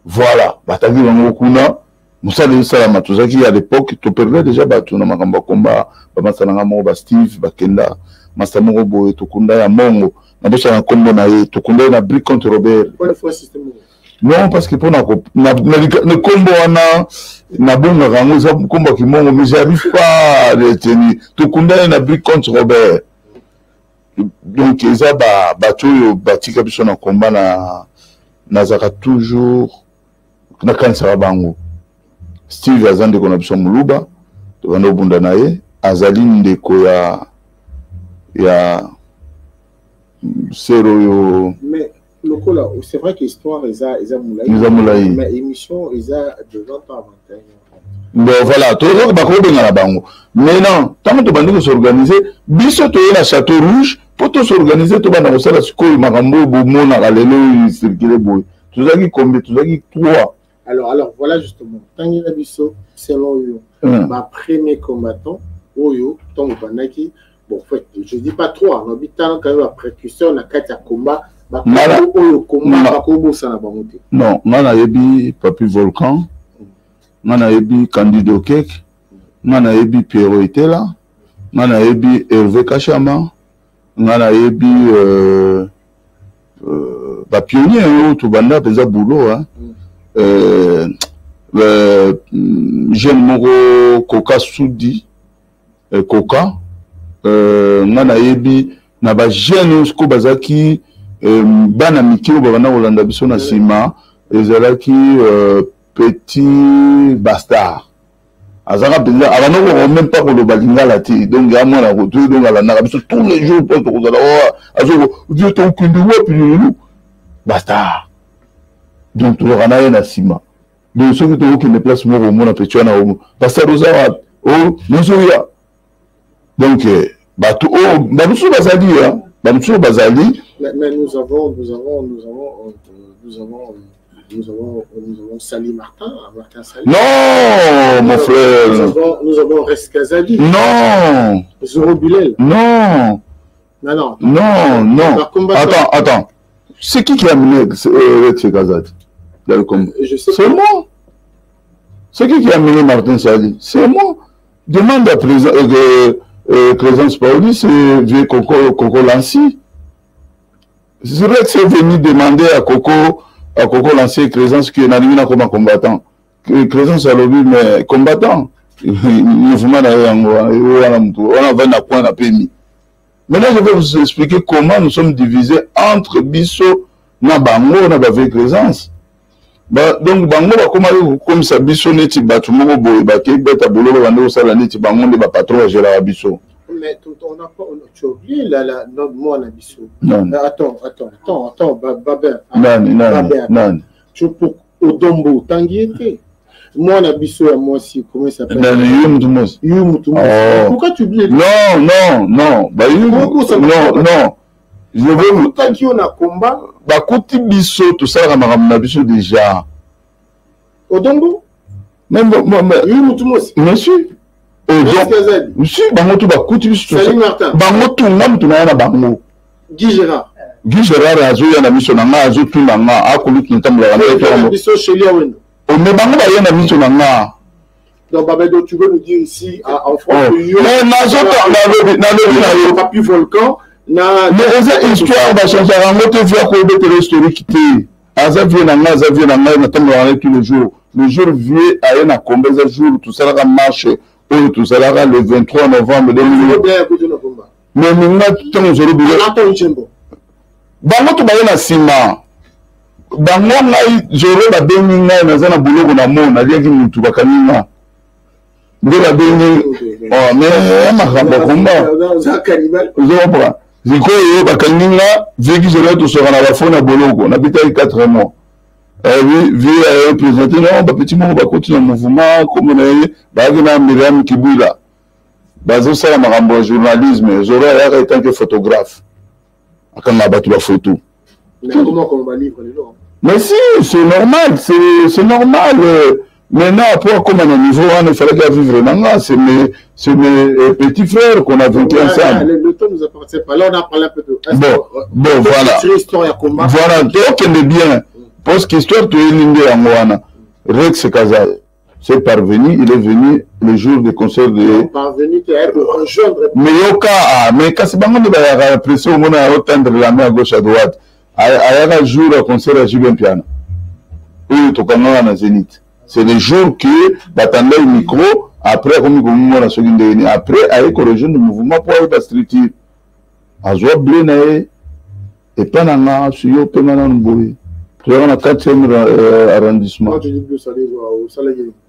voilà. Batagi Wangokuna, Moussa de Salama, tout ça qui à l'époque, tu perdais déjà Batuna Makamba Komba, Bamasananga Moba Steve, Bakenda, Mastamoro Boy, Tokunda ya Mongo, Nabosa Kombo Nae, Tokunda na brique contre Robert. Pourquoi le fois système? Non, parce que pour na combo na bonga rango za combo kimongo, mais j'arrive pas à retenir. Tout condamné na brique contre Robert. Donc eza batoyo batika biso na combat na zaka toujours na kansa bango. Steve azande kona biso muluba, to bando bunda naye, azali ndeko ya zero yo. c'est vrai que l'histoire est moulaï. Mais l'émission est de 20 ans à 21 ans. Bon, voilà, tout le monde maintenant, tant que tu vas s'organiser, biso tu es la Château Rouge, pour te s'organiser, tu vas dans le salon, tu vas marambo, boumou, nagalelo, circuler, boy. Tu vas qui combien, tu vas qui 3. Alors, voilà justement, tant que biso, selon eux, ma premier combattant, Oyo, tant que Banaki, bon, en fait, je dis pas 3, on habite quand même la précurseur, on a 4 combats. Non, on a eu Papi Volcan, on a eu Candido Kek, on a eu Pierrot Itela, on a eu Hervé Kachama, on a eu pionnier, tout banda pesa boulot, Jeune Moro Koka Soudi, Koka, on a eu Naba Jeune Skobazaki. Bana mikio babana Olanda biso na sima ezalaki petit bastard azaka penza abana ko même pas ko lo balingala ti donc ya mwana ko tu donc ala na biso tous les jours pour ko zala azoko Dieu ton kundu wapi nous bastard donc tu rana na sima donc ceux qui te ne place mo mona petio na o bastard oza o nozoya donc batu o babusu bazali babusu bazali. Mais nous avons Sali Martin Sali. Non, mon frère. Nous avons Reskazali. Non. Zoro Bilel. Non. Non. Attends. C'est qui a amené Reskazali? C'est moi. C'est qui a amené Martin Sali? C'est moi. Demande à Présence Paoli, c'est vieux Coco Lancy. C'est vrai que c'est venu demander à Coco Lancy Présence qui est dans comme combattant. Présence à l'objet, mais combattant. Maintenant, je vais vous expliquer comment nous sommes divisés entre Bisso, Nabango, Nabavé Présence. Donc, Bango, comme ça, Bisso, Neti, Batumoko, Boybake, Beta Bolo, Bando, Salaneti, Bango, les patron à Gérard Bisso. Mais on n'a pas, tu as oublié notre mot à Bisso. Non. Attends, Babin. Non. Tu pour Odombo, Tanguy était. Moi, on a Bisso à moi aussi, comment ça s'appelle? Pourquoi tu oublies? Non. Non. Je veux vous dire qu'on a combat. Kuti Bisso, tout ça, on a Bisso déjà. Odombo? Monsieur. Monsieur, Bangotu Bakuti, Salim Martin. Bangotu, Namtunana Bango. Guy Gérard, Azoya na mission nanga, Azotu nanga, Akulu Kintamla. Mais Bango Bayen na mission nanga. Donc, Babedo, tu veux nous dire ici, en France, mais n'a pas pu volcan. Mais cette histoire va changer. On va te faire quoi de historique. Azavie nanga, na tamla tous les jours. Le jour vieux, à un combat, le jour, tout ça va marcher. Tout ça là, le 23 novembre 2020. Mais maintenant, tout le monde bango to bayena sima. Bango ngai joro ba bengi ngai na zana buloko na mona liaki mutu bakaninga. Nde ba bengi oh mais makambo komba. Za cannibal. Zobra. Ziko yo bakaninga viki joro to sera na bafona boloko na bitayi 4 mois. Oui, présenté, non, petit moment, on va continuer le mouvement, comme on a eu, Myriam Kibouila. Basé sur le journalisme, j'aurais été en tant que photographe. Quand on a battu la photo. Mais comment on va livrer les gens? Mais si, c'est normal, c'est normal. Maintenant, après, comme on a niveau, il fallait qu'il vivre maintenant. C'est mes petits frères qu'on a vécu ensemble. Le temps nous appartient pas. Là, on a parlé un peu de. Bon, voilà. Voilà, donc, on est bien. Parce que l'histoire de l'Inde Angwana, Rex Kazal, c'est parvenu, il est venu le jour du concert de. Parvenu, tu es pour rejoindre. Mais quand c'est pas moi qui vais apprécier au monde à tendre la main à gauche à droite, il y a un jour au concert à Julien Piana. Oui, tu connais dans Zénith. C'est le jour que t'attendais le micro, après, comme il y a seconde dernière, après, il y a rejoindre le mouvement pour aller à la structure. À Zoa Blénaé, et pas dans la suyo, pas dans le boy. Tu es dans le 4e arrondissement.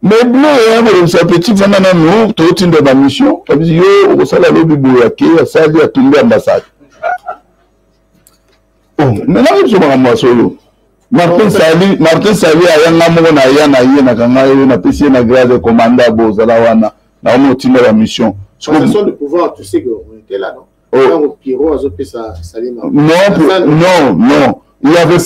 Mais bleu, c'est un petit fanana, nous, tu es dans la mission, tu as dit, yo, au salaire de Bouyaki, à Sali, à Toulé, ambassade. Oh, maintenant, je suis à solo. Martin Sali, ayanga moko na ya na ye na kanga yo na pesi na grade de commandant bozala wana na on continue la mission. Passation de pouvoir, tu sais qu'on était là, non? Non, il n'y avait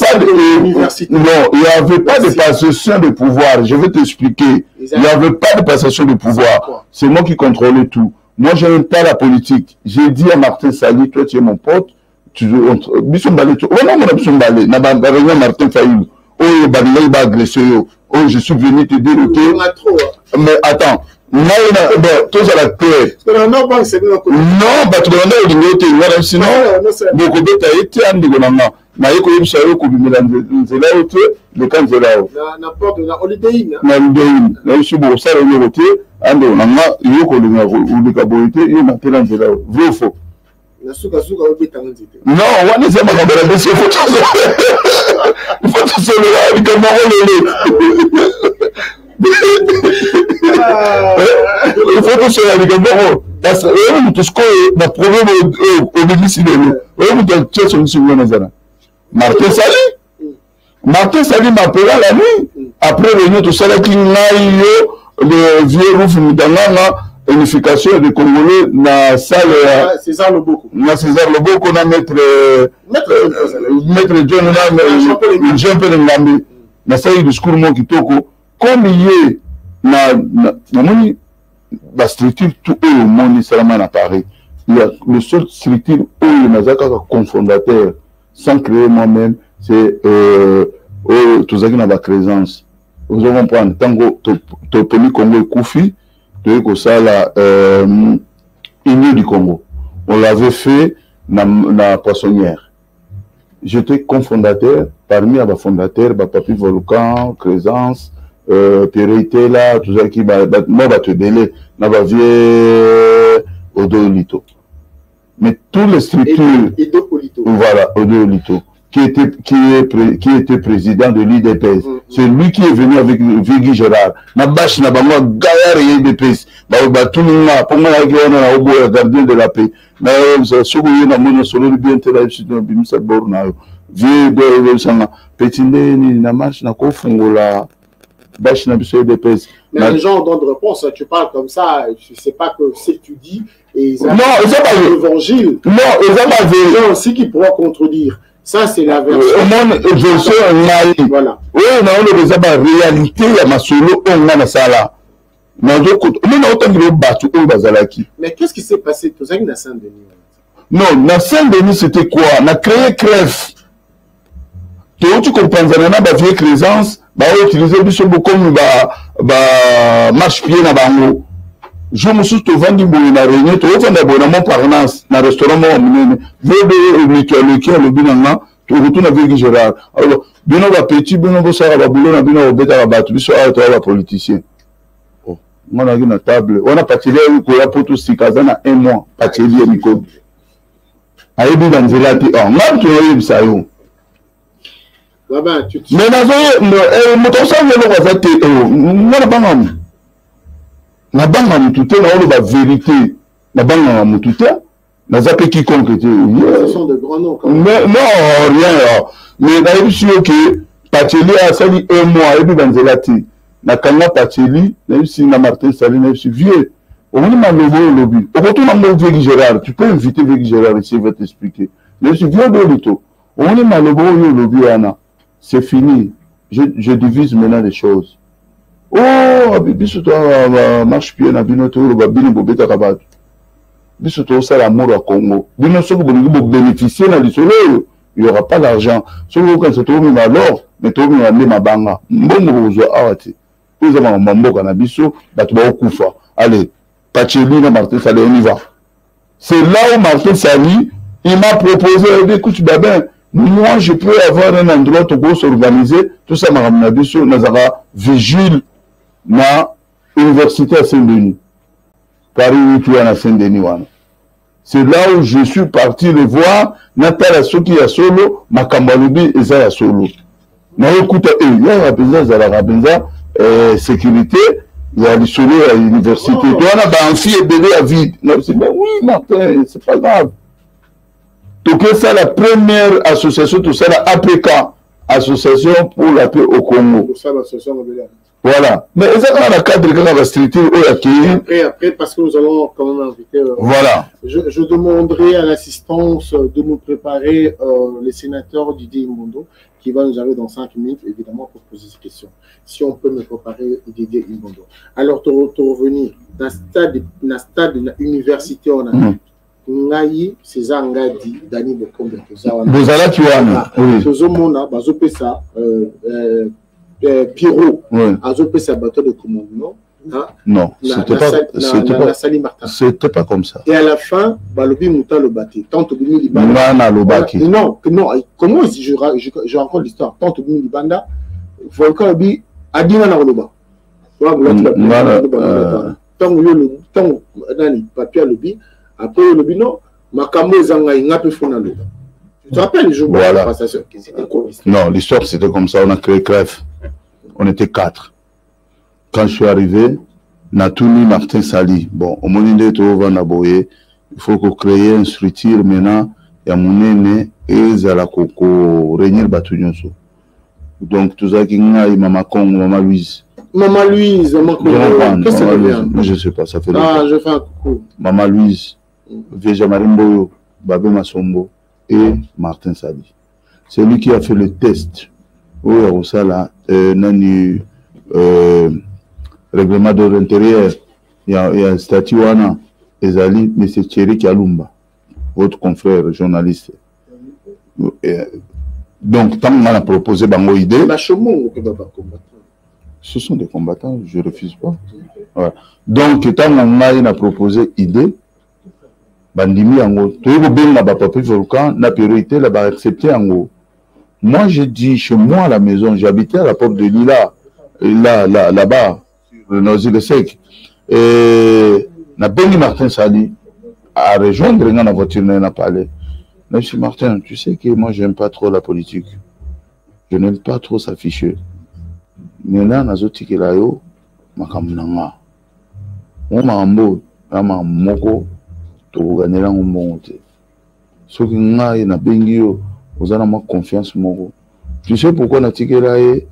pas de passation de pouvoir. Je vais t'expliquer. Il n'y avait pas de passation de pouvoir. C'est moi qui contrôlais tout. Moi, je n'aime pas la politique. J'ai dit à Martin Sali, toi, tu es mon pote. Je suis venu te dire que... Mais attends. Non, tout ça la clair. Non, bah tu vas sinon beaucoup de été en digonama. Na yeko yimsayo ko bimela nzela yote le kan nzela yo. Na porte na holiday na. Na holiday. Na yishi bo sala yo yote ando nanga yoko lunga ulika boite yo na tela nzela yo. Vrai ou faux? Na suka obeta nzite. Non, wana sema ka bela bese faut. Il faut tout se le avec un marolé. Il faut que ce soit avec un bon. Parce que tout ce qu'on a problème au bénéfice de l'eau. Martin Sali m'appela la nuit. Après réunion, tout ça, le vieux Rouf Moudangana, unification des Congolais, dans la salle. César Loboko. Dans César Loboko, on a Maître John, Jean-Pierre Ngambi. Dans la salle du discours, mon Kitoko, comme il est. La structure tout au monde seulement à Paris. Il y a le seul structure où il y a cofondateur sans créer moi-même, c'est tout ça qui n'a pas présence. Vous allez comprendre, tant que Toponi Congo et Koufi, de ça la Union du Congo. On l'avait fait dans la poissonnière. J'étais cofondateur, parmi les fondateurs, Papi Volcan, Présence, Pierre là, tout ça qui va te délai, n'a pas vu Odo-Lito. Mais tous les structures, voilà, Odo-Lito, qui était président de l'IDPS, c'est lui qui est venu avec Vigui Gérard. Na bâche, na ba moi, gaillard et IDPS. Ba tout le monde, pour moi, il y a un gardien de la paix. Mais, ce que vous avez dit, solo bien tel, je suis dans le bimsa borna. Vieux de sang, petit ni na marche, na kofungola. Mais les gens donnent de réponse, tu parles comme ça, je ne sais pas que ce que tu dis, et ils ont l'évangile. Non, ils ont des gens aussi qui pourront contredire. Ça, c'est la version. Voilà. Oui, on a la réalité, il y a ma solo, on a ça là. Mais qu'est-ce qui s'est passé tout ça dans Saint-Denis? Non, dans Saint-Denis, c'était quoi? On a créé crève. Tu comprends, on a vieille présence. Bah utiliser beaucoup comme marche pied na bango. Je me suis vendu pour la réunion, tu vas vendre mon parnance dans restaurant mon veux le binanga, tu retournes avec Gérard. Alors, bien va petit, bien va ça va boulot na bien au beta ba tu so à toi politicien. Oh, on a une table, on a parti là où la pour tout si casa na un mois, parti là Nico. Aïe bien dans zelati, oh, même tu as eu ça yo. Mais la banque tout la vérité. La banque tout ce sont de grands noms. Mais non, rien. Mais d'ailleurs, je suis que Pacheli a sali un mois et puis dans Zelati. Na Kanga Pacheli, si na Martin Sali, je suis vieux. On m'a lobby. Au retour, on m'a dit Gérard. Tu peux inviter Vieux Gérard ici, il va t'expliquer. Je suis vieux de l'auto. On m'a lobby, Anna. C'est fini. Je divise maintenant les choses. Oh, bisoto marche pied na binoto ba bini bobeta kabatu. Bisoto ça l'amour au Congo. Bino so vous bénéficier na lisolo, il y aura pas d'argent. Si vous quand se trouve alors, mais trouve na ma banga. Mbongo zo awati. Vous avez mamboka na biso, batu ba okufa. Allez, Pacheli na Martin Sali on y va. C'est là où Martin Sali, il m'a proposé écoute ben moi, je peux avoir un endroit pour s'organiser. Tout ça, Mme Nabiso, nous avons vigile dans l'université à Saint-Denis. Paris, où à Saint-Denis. C'est là où je suis parti le voir. Natala Soki à solo, Makambalobi et Zaya solo. Mais écoute, il y a la sécurité, il y a le solo à l'université. On a un fille et bébé à vide. Oui, Martin, c'est pas grave. tout ça la première association, tout ça la APK, Association pour la paix au Congo. Pour ça, l'association rebelle. Voilà. Mais ça dans le cadre de la structure après, parce que nous allons quand même inviter. Voilà. Je demanderai à l'assistance de nous préparer le sénateur Didier Imbondo qui va nous arriver dans 5 minutes, évidemment, pour poser ces questions. Si on peut me préparer Didier Imbondo. Alors, pour revenir, dans le stade de l'université, on a Ngayi, César Ngadi, Dani Bokombe, Bozala Kiwana. Tozomona, Bazopesa, Pierrot, Azopesa bateau de commandement. Non, c'était pas comme ça. Et à la fin, Balobi Mouta le bâti. Tante Bini Libanda. Non, comment je raconte l'histoire. Tante Bini Libanda, Volcan Lobi, Adina Naroba. Tant papier Lobi, après le Lobi, non, Makamo Zanga, il n'a pas fait Loba. Tu te rappelles les jours de la passation? Non, l'histoire c'était comme ça, on a créé Crève. On était 4. Quand je suis arrivé, Natouni Martin Sali. Bon, au moment où on il faut qu'on crée une structure maintenant. Il y a mon aîné et Zalakoko, Rénier Batunyonso. Donc, tout ça qui est Maman Kong, Maman Louise. Maman Louise, Maman Kong. Qu'est-ce que ça veut dire? Je ne sais pas, ça fait longtemps. Je fais un coucou. Maman Louise, Veja Marimboyo, Babé Massombo et Martin Sali. C'est lui qui a fait le test. Oui, au Sala, Nani. Règlement de l'intérieur, il y a un statut Wana, Ezali, M. Thierry Kalumba, votre confrère journaliste. Donc, tant qu'on a proposé Bango idée. Ce sont des combattants, je ne refuse pas. Ouais. Donc, tant qu'on a proposé idée, Bandimi Ango, tout le monde n'a pas pu volcan, n'a priorité, n'a pas accepté Ango. Moi, j'ai dit chez moi à la maison, j'habitais à la porte de Lila. Là-bas, le Noisy le Sec. Et na Benny Martin Sali à rejoindre la voiture, n'a parlé. Monsieur Martin, tu sais que moi, j'aime pas trop la politique. Je n'aime pas trop s'afficher. Mais là, na zoti ke la yo, makamnanga. On m'a embo, ama moko, to gagner la ngombote. Ce qui n'a na bengi yo, vous avez ma confiance moko. Tu sais pourquoi na tikela ye?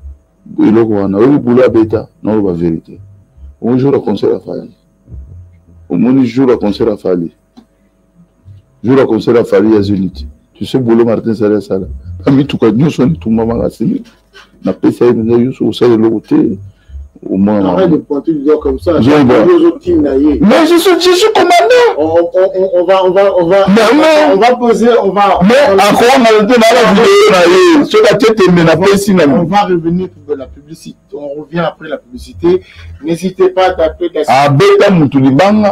Il y a un boulot à bêta, non, la vérité. On joue la concert à Fali. On joue la concert à Fali. Joue la concert à Fali à Zunit. Tu sais, boulot Martin Salé Sala. Ami tout cas, nous sommes tout le monde à Sini. La paix, ça y est, au sein de l'autre. Arrête de pointer du doigt comme ça. Mais je suis commandant. On va poser, on va. Mais encore on a la vidéo. On va revenir pour la publicité. On revient après la publicité. N'hésitez pas à taper.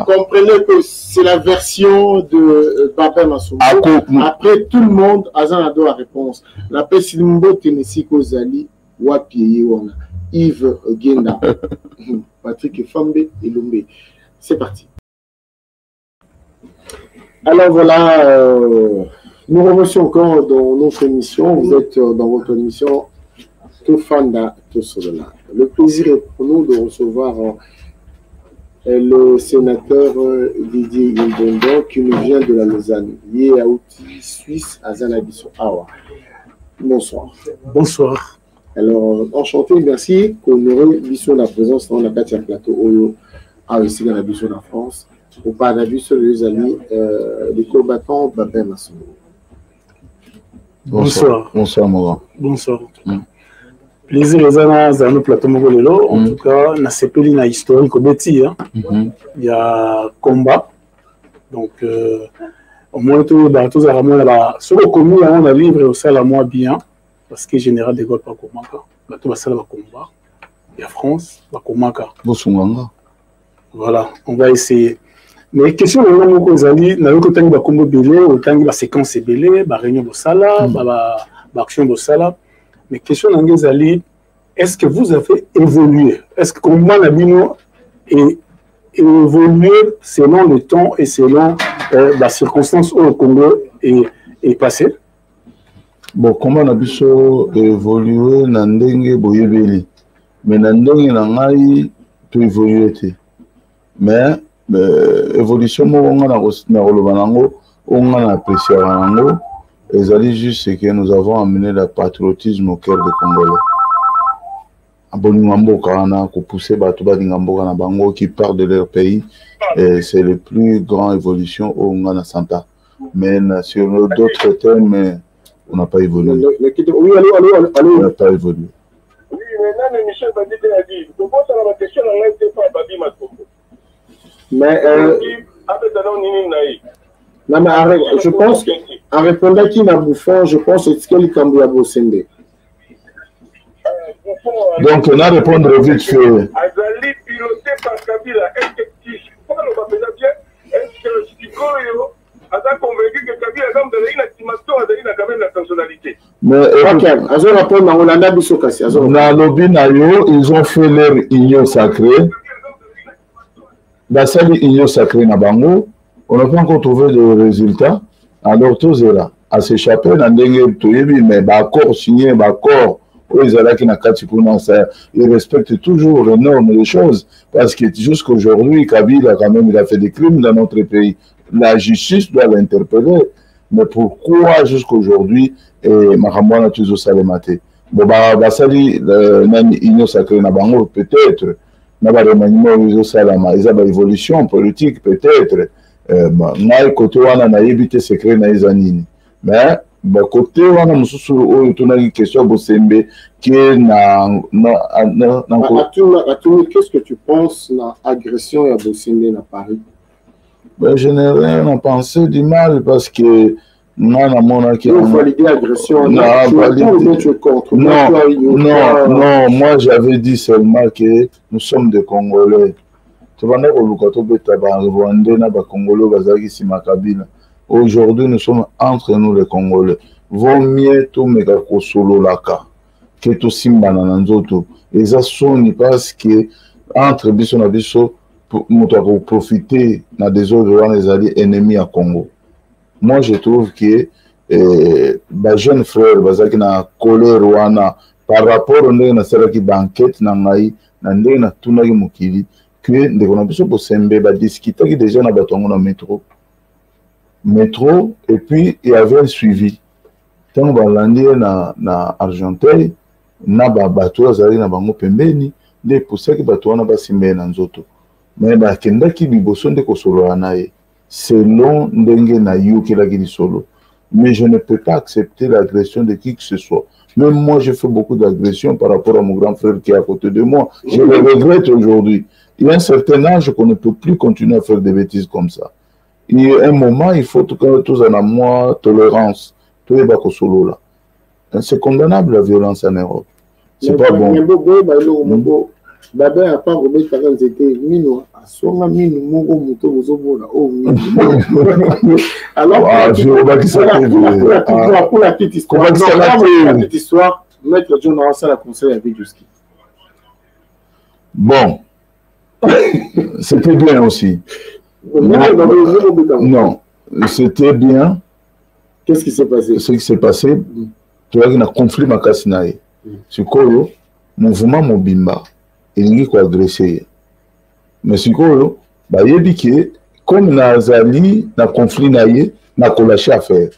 Comprenez que c'est la version de Babé Massombo. Après tout le monde, Azanado a réponse. La paix Simbo Tennessee Kozali Wapiye Wanga. Yves Genda, Patrick Fambe et Lumbe. C'est parti. Alors voilà, nous remercions encore dans notre émission. Vous êtes dans votre émission Tofanda Tosola. Le plaisir est pour nous de recevoir le sénateur Didier Imbondo qui nous vient de la Lausanne. Il est à Outi, Suisse, à Zanabiso. Awa. Bonsoir. Bonsoir. Alors, enchanté, merci qu'on aurait vu sur la présence dans la Katia Plateau Oyo, aussi dans la vision de la France, pour parler de sur les amis, les combattants Babé Massombo. Bonsoir. Bonsoir, Moran. Bonsoir. Plaisir les amis dans le plateau Mogolelo. En tout cas, on a sepeli na historique au Betty. Il y a combat. Donc, au moins, tout à la là-bas. Sur le commun, on a libre au sein la moins bien. Parce que général de Gaulle pas combattre, bateau va ça va combat. Il y a France va combattre. Voilà, on va essayer. Mais question de nous que Zali, na yo kotangi ba combo belé, otangi ba séquence belé, ba réunion bo sala, ba action bo sala. Mais question de Zali, est-ce que vous avez évolué? Est-ce que comment la bino est évolué selon le temps et selon la circonstance où le Congo est passé? Bon, comment on a pu évoluer dans le boyebeli, mais dans le ngai tout évoluer. Mais évolution, on a apprécié Les alliés juste, c'est que nous avons amené le patriotisme au cœur des Congolais. Pousser Bango qui partent de leur pays, c'est le plus grand évolution au Ngana Santa. Mais sur d'autres thèmes, on n'a pas évolué. Oui, allô. On n'a pas évolué. Oui, maintenant, Michel Badite a dit, je pense à la question de l'Inde pas Babi Matombo. Mais, non, mais arrête, je pense, en répondant qui n'a bouffon, je pense que c'est ce qu'il y a Bosende. Donc, on a répondre vite fait. Azali piloté par Kabila, est-ce que tu bien? Est-ce que Sikoyo a convaincu que Kabila a une estimation à quand même la personnalité? Mais dans lobby nayo, ils ont fait leur union sacrée. Dans cette union sacrée na bango, on n'a pas encore trouvé de résultats. Alors tous là, à s'échapper dans des mais d'accord signé, d'accord. Ils respectent toujours les normes et les choses. Parce que jusqu'aujourd'hui, Kabila, quand même, il a fait des crimes dans notre pays. La justice doit l'interpeller. Mais pourquoi jusqu'aujourd'hui, Mahamwana Tuzo Salemate? Bon, Basali, l'union sacrée Nabango, peut-être. Nabaremanimo Tuzo Salama, ils ont une évolution politique, peut-être. Naï Kotoana n'a évité secret Naïzanini. Mais, côté wana mususu oyo tonaki question Bosembe qui est qu'est-ce que tu penses de l'agression à Bosembe à Paris? Ben, je n'ai rien à penser du mal parce que valider l'agression. Non, moi j'avais dit seulement que nous sommes des Congolais. Aujourd'hui, nous sommes entre nous les Congolais. Vaut mieux tout megako solo laka que tout simbana nanzoto. Et ça sonne parce que entre biso na biso pour profiter na des autres les alliés ennemis à Congo. Moi, je trouve que les jeunes frères bazaki na colère wana par rapport au ndenge na salaki banquette na ngai na ndenge na tunaki mokili que ndeko na biso Bosembe ba discuter déjà na batongo na métro et puis il y avait un suivi. Tant que na Argenteuil na bateau azali na bango pembeni de pour ça que bateau na basimbe na nzoto mais ba kenda ki biboso nde ko solo na ye selon ndenge na yuki la ki solo. Mais je ne peux pas accepter l'agression de qui que ce soit. Même moi, j'ai fait beaucoup d'agressions par rapport à mon grand frère qui est à côté de moi. Je le regrette aujourd'hui. Il y a un certain âge qu'on ne peut plus continuer à faire des bêtises comme ça. Il y a un moment, il faut tous en avoir tolérance. Tout est bas solo là. C'est condamnable la violence en Europe. C'est pas bon. Baba a pas remis par exemple c'était mino a songa mino mongo muto bozobona oh alors je vois que ça pour la petite histoire maître John a la conseil avec Juski. Bon, c'était bien aussi. Non, c'était bien. Qu'est-ce qui s'est passé? Ce qui s'est passé, tu vois qu'il y a un conflit makasinae. C'est quoi le mouvement Mobimba? Il a agressé. Mais c'est quoi? Il dit que comme Nazali, na conflit naie, na lâché à faire.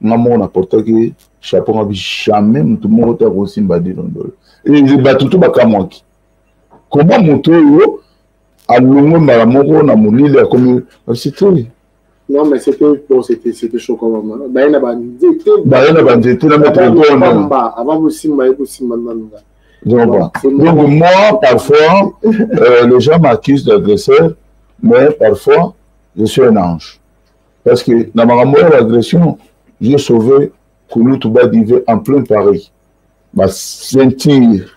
Maman n'a porté que chapeau n'a jamais tout le monde a aussi mbadi londol. Et il bat tout bakamoki. Comment monter yo à l'ongo maramoko na mulile comme c'était. Non mais c'était chaud quand même. Baena bandité la mettre avant vous simba et vous simba nanga. Donc moi, parfois, les gens m'accusent d'agresseur, mais parfois, je suis un ange. Parce que dans ma mort d'agression, j'ai sauvé Koulou Touba d'Ivé en plein Paris. Ma ceinture,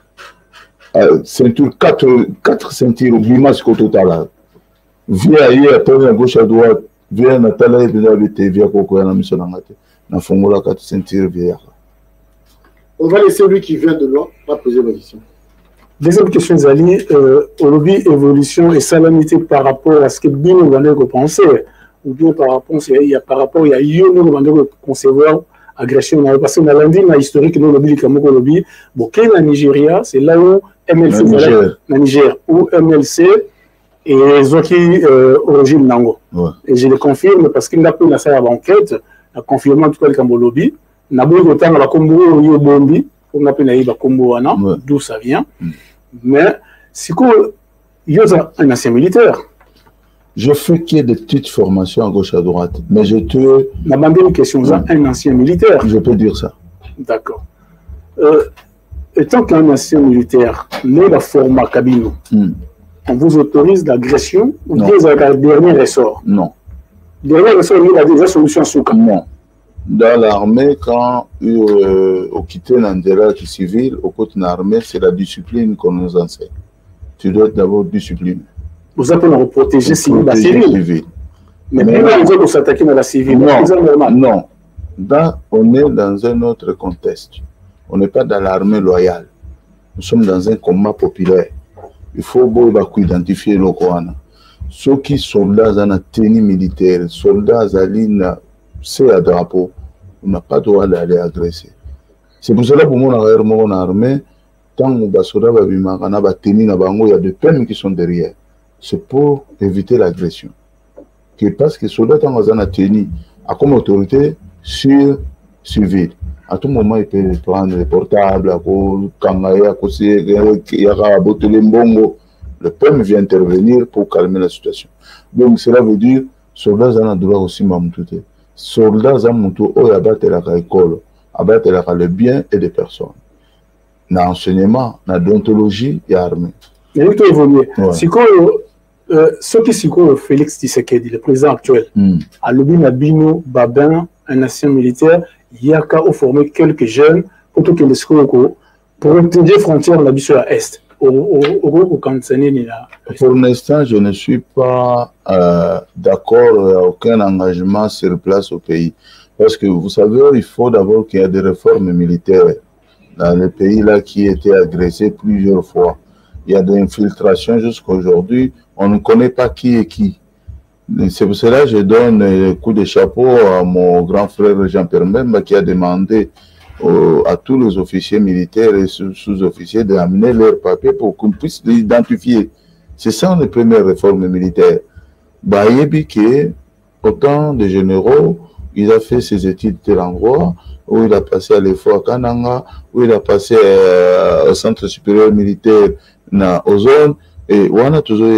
4 ceintures, oubliez-moi ce qu'au total. Viens ailleurs, tourne à gauche, à droite, viens à Tala, viens à Koko, à la mission d'Angate. Dans Fongola, 4 ceintures, viens. On va laisser lui qui vient de loin, va poser la question. Deuxième question, Zali, au lobby évolution et salamité par rapport à ce que bien on va penser, ou bien par rapport il y a eu on va concevoir agression, parce qu'on a lundi dans historique nous lobby comme lobby, bon la Nigeria, c'est là où MLC la Niger où MLC et Zoki origine Nango. Ouais. Et je le confirme parce qu'il n'a pas eu la salle d'enquête. la confirmation tout cas le lobby na bon autant la combo yo bombi on appelle naïba combo wana d'où ça vient mais si quoi il y a un ancien militaire. Je fais qu'il y ait des petites formations à gauche à droite mais je te m'a demandé une question un ancien militaire. Je peux dire ça. D'accord. Étant qu'un ancien militaire, mais la format cabine, on vous autorise l'agression ou bien le dernier ressort? Non. Dernier ressort, il y a déjà solution sous non. Dans l'armée, quand on quitte l'endroit civil, au côté de l'armée, c'est la discipline qu'on nous enseigne. Tu dois être d'abord discipliné. Vous appelez à protéger la civile. Mais maintenant, vous allez s'attaquer à la civile. Non. On est dans un autre contexte. On n'est pas dans l'armée loyale. Nous sommes dans un combat populaire. Il faut identifier le Coran. Ceux qui sont soldats dans la tenue militaire, soldats c'est à drapeau, on n'a pas le droit d'aller agresser. C'est pour cela que pour mon armée, tant que les soldats il y a des peines qui sont derrière. C'est pour éviter l'agression. Parce que les soldats dans la tenue, comme autorité sur civile. À tout moment, il peut prendre les portables, le peuple vient intervenir pour calmer la situation. Donc, cela veut dire que les soldats ont droit aussi à m'amouter. Soldats ont droit à battre l'école, à battre le bien et des personnes. Dans l'enseignement, dans l'odontologie, il y a l'armée. Mais il faut évoluer. Ce qui est Félix Tshisekedi, le président actuel, à l'objet Nabino Babin, un ancien militaire, il y a qu'à former quelques jeunes pour protéger les frontières de la mission à l'Est. Pour l'instant, je ne suis pas d'accord à aucun engagement sur place au pays. Parce que vous savez, il faut d'abord qu'il y ait des réformes militaires dans le pays là qui étaient agressés plusieurs fois. Il y a des infiltrations jusqu'à aujourd'hui. On ne connaît pas qui est qui. C'est pour cela que je donne un coup de chapeau à mon grand frère Jean-Pierre Mbemba qui a demandé à tous les officiers militaires et sous-officiers d'amener leurs papiers pour qu'on puisse les identifier. C'est ça les premières réformes militaires. Bayebi qui autant de généraux, il a fait ses études de l'endroit, où il a passé à l'effort à Kananga, où il a passé au centre supérieur militaire aux zones, et on a toujours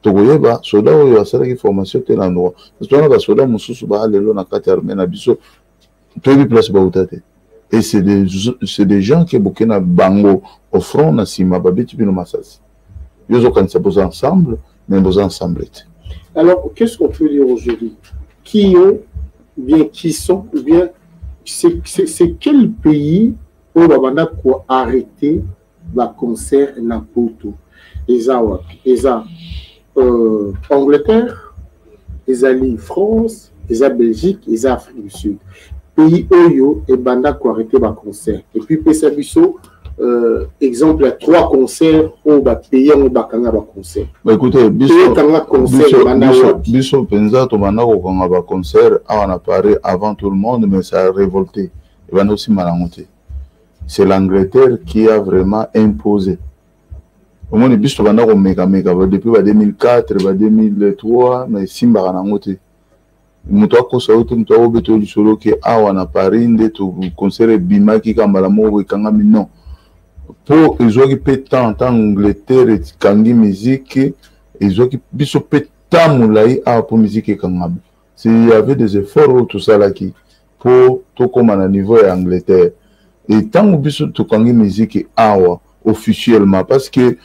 Togoyeba, soda oyo asalaki formation tel endroit. Parce que on a soda mususu ba lelo na kati armée na biso. Toyebi place ba utate. Et c'est des gens qui boké na bango au front na sima ba beti bino masasi. Yozo kanisa boza ensemble, mais boza ensemble. Alors, qu'est-ce qu'on peut dire aujourd'hui? Qui ont, ou bien qui sont, ou bien c'est quel pays où on a arrêté le concert na Poto? Angleterre, les France, les Belgique, les Afrique du Sud. Pays Oyo et Banda qui arrêté le concert. Et puis Pessabiso, exemple, il y a 3 concerts où va payer un concert. Écoutez, Biso Penza, tu m'as concert, on a parlé avant tout le monde, mais ça a révolté. Il va aussi malangoter. C'est l'Angleterre qui a vraiment imposé. Au moins, depuis 2004, 2003, mais Simba Ranangote. Moutako Saoto, Moutako Beto Lisolo, qui a à Paris, de concert Bimaki, Kambalamo, et Kangami, non. Pour les gens qui pétant en Angleterre et Kangi musique, les gens qui pétant moulaï à pour musique et Kangami. Il y avait des efforts, tout ça là qui, pour tout comme à niveau de Angleterre. Et tant que tout Kangi musique awa officiellement, parce que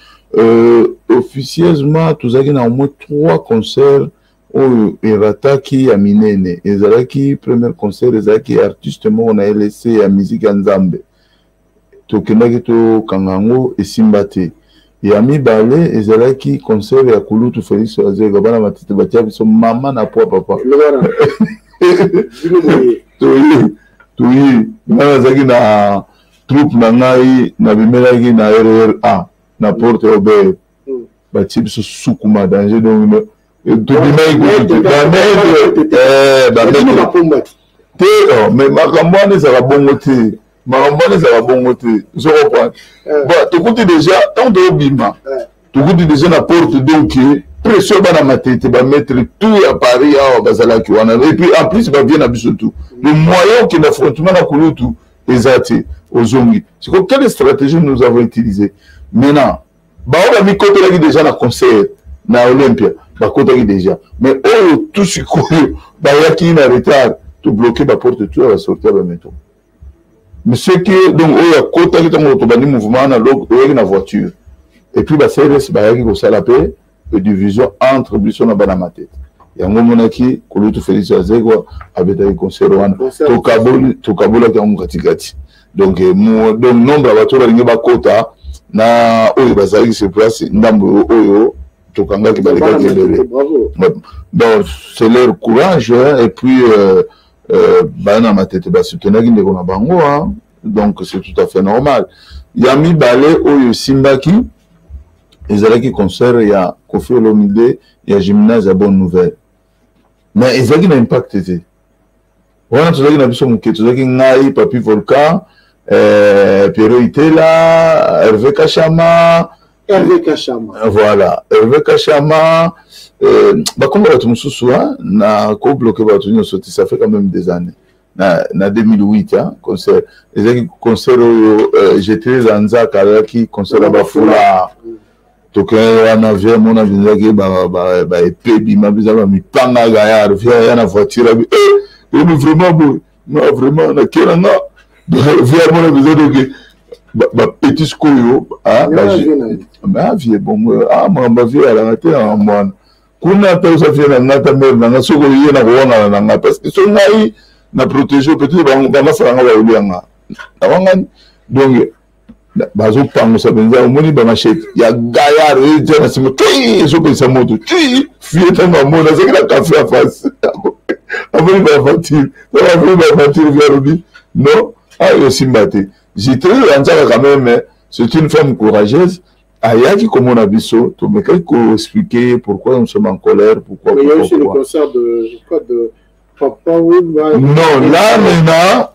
officieusement, tout ça qui a au moins 3 concerts où Erata qui a miné, Ezalaki premier concert, Ezalaki artiste on a laissé la musique en Zambé. Tokendaki to Kangango et Simbate. Yami Balé, Ezalaki concert ya Kulutu Félix Azega bana matite batia biso maman na poa papa. Oui, na zaki na troupe na ngai na bimelaki na RRA na Porte Robert. Batia biso sukuma danger donc mais Makambane ça va bon côté. Marambane ça va bon côté. Je comprends. Bon, tu écoutes déjà, tant de bima. Tu écoutes déjà la porte donc pression bana matete ba mettre tout à Paris à bazala ki wana et puis en plus ba bien abiso tout le moyen qui l'affrontement na kulutu ezati ozongi c'est quoi quelle stratégie nous avons utilisé maintenant ba on a mis côté là déjà na concert na Olympia ba côté déjà mais tout ce que ba yaki na retard tout bloquer ba porte tout va sortir ba métro mais ce qui donc à côté qui tango to bani mouvement na na voiture et puis bah CRS bah yaki ko sala pe de division entre biso na bana matete yango monaki kulutu Félix Azegwa abeta concert wana to kabola ka mukatikati donc nombre ba to balingi ba kota na oyo bazali se place ndambo oyo to kanga ki baleka kelele donc c'est leur courage et puis bana matete ba soutenir ki ndeko na bango donc c'est tout à fait normal yami balé oyo simbaki ezalaki concert ya Kofi Olomide ya gymnase à Bonne Nouvelle mais ezalaki na impact te wana tozalaki na biso moke tozalaki ngai Papi Volcan Pierrot Itela Hervé Kachama voilà Hervé Kachama bakomba bato mosusu na kobloke bato nyonso te ça fait quand même des années na 2008 concert ezalaki concert oyo j'étais dans Nzaka alaki concert ya bafula toke wana via mona bizaki ba épée bima bizaba mipanga ga ya na voiture mais vraiment bon non vraiment na kelanga via mona bizaki ba petit skoyo ba vie bon mamba vie ala ngate na mwana kuna ta usa vie na ngata mer na soko ye na kuona na ngata parce que so ngai na protéger peut-être ba masanga ba ulianga awanga donc bazo pango sa benza omoni ba machete ya gayar et na simo ti so pe sa moto ti fieta na mona c'est que la café à face amoni ba voiture via Ruby non ayo simbate j'étais quand même c'est une femme courageuse ayaki comme on a biso to me ko expliquer pourquoi nous sommes en colère pourquoi mais il y a aussi le concert de Papa Wimba non là maintenant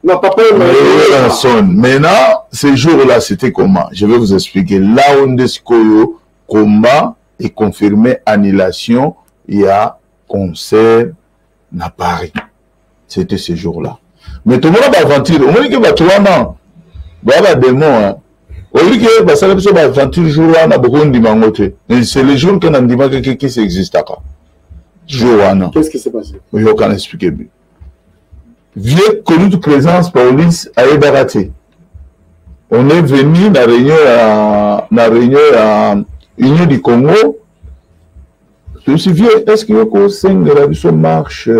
non, papa, maintenant, ces jours-là, c'était comment? Je vais vous expliquer. Là où Ndeskoyo, combat et confirmé annulation, il y a concert à Paris. C'était ces jours-là. Mais tout le monde a aventure. On dit que bah, tout le monde, bah, démon, on dit que bah, ça va aventure jour-là, on a beaucoup de dimanche. C'est le jour qu'on a dit que ça existe. Jour-là. Qu'est-ce qui s'est passé? Je vais vous expliquer. Vieux connu de présence police à Ebaraté. On est venu dans la réunion à l'Union du Congo. Je me suis dit, est-ce qu'il y a un signe de la mission marche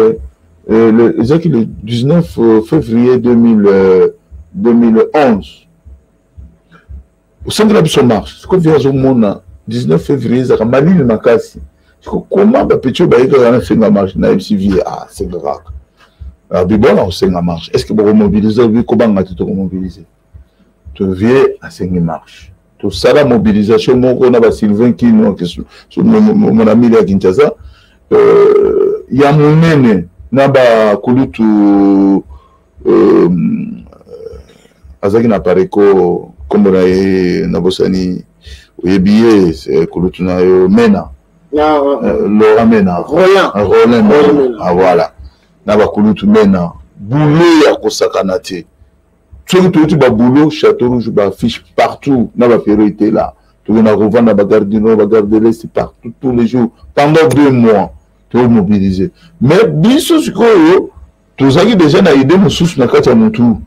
le 19 février 2011. Au sein de la mission marche, ce qu'on vient au monde 19 février, ça a Mali le Makassi. Comment peut-tu faire la marche? C'est grave. Est-ce que vous mobilisez? Comment vous mobilisez? Tu viens à 5 marches. Tout ça, la mobilisation, mon Sylvain qui mon ami à Kinshasa, il y a mon nene, Naba Kulutu, Azaki Napareko, Komborae, Nabosani, Oyebiye, c'est Kulutu Mena, Laura Mena, Roland, ah voilà. Naba Kulutu Mena, boulot ya kosakanate. Tout ba boulot, Château Rouge, ba affiche partout. Naba Pierrot était là. Tu viens à revendre la gare du Nord, la gare de l'Est, partout, tous les jours. Pendant 2 mois, tu es mobilisé. Mais, biso ce que tu as déjà une idée de sous na kati mon tour.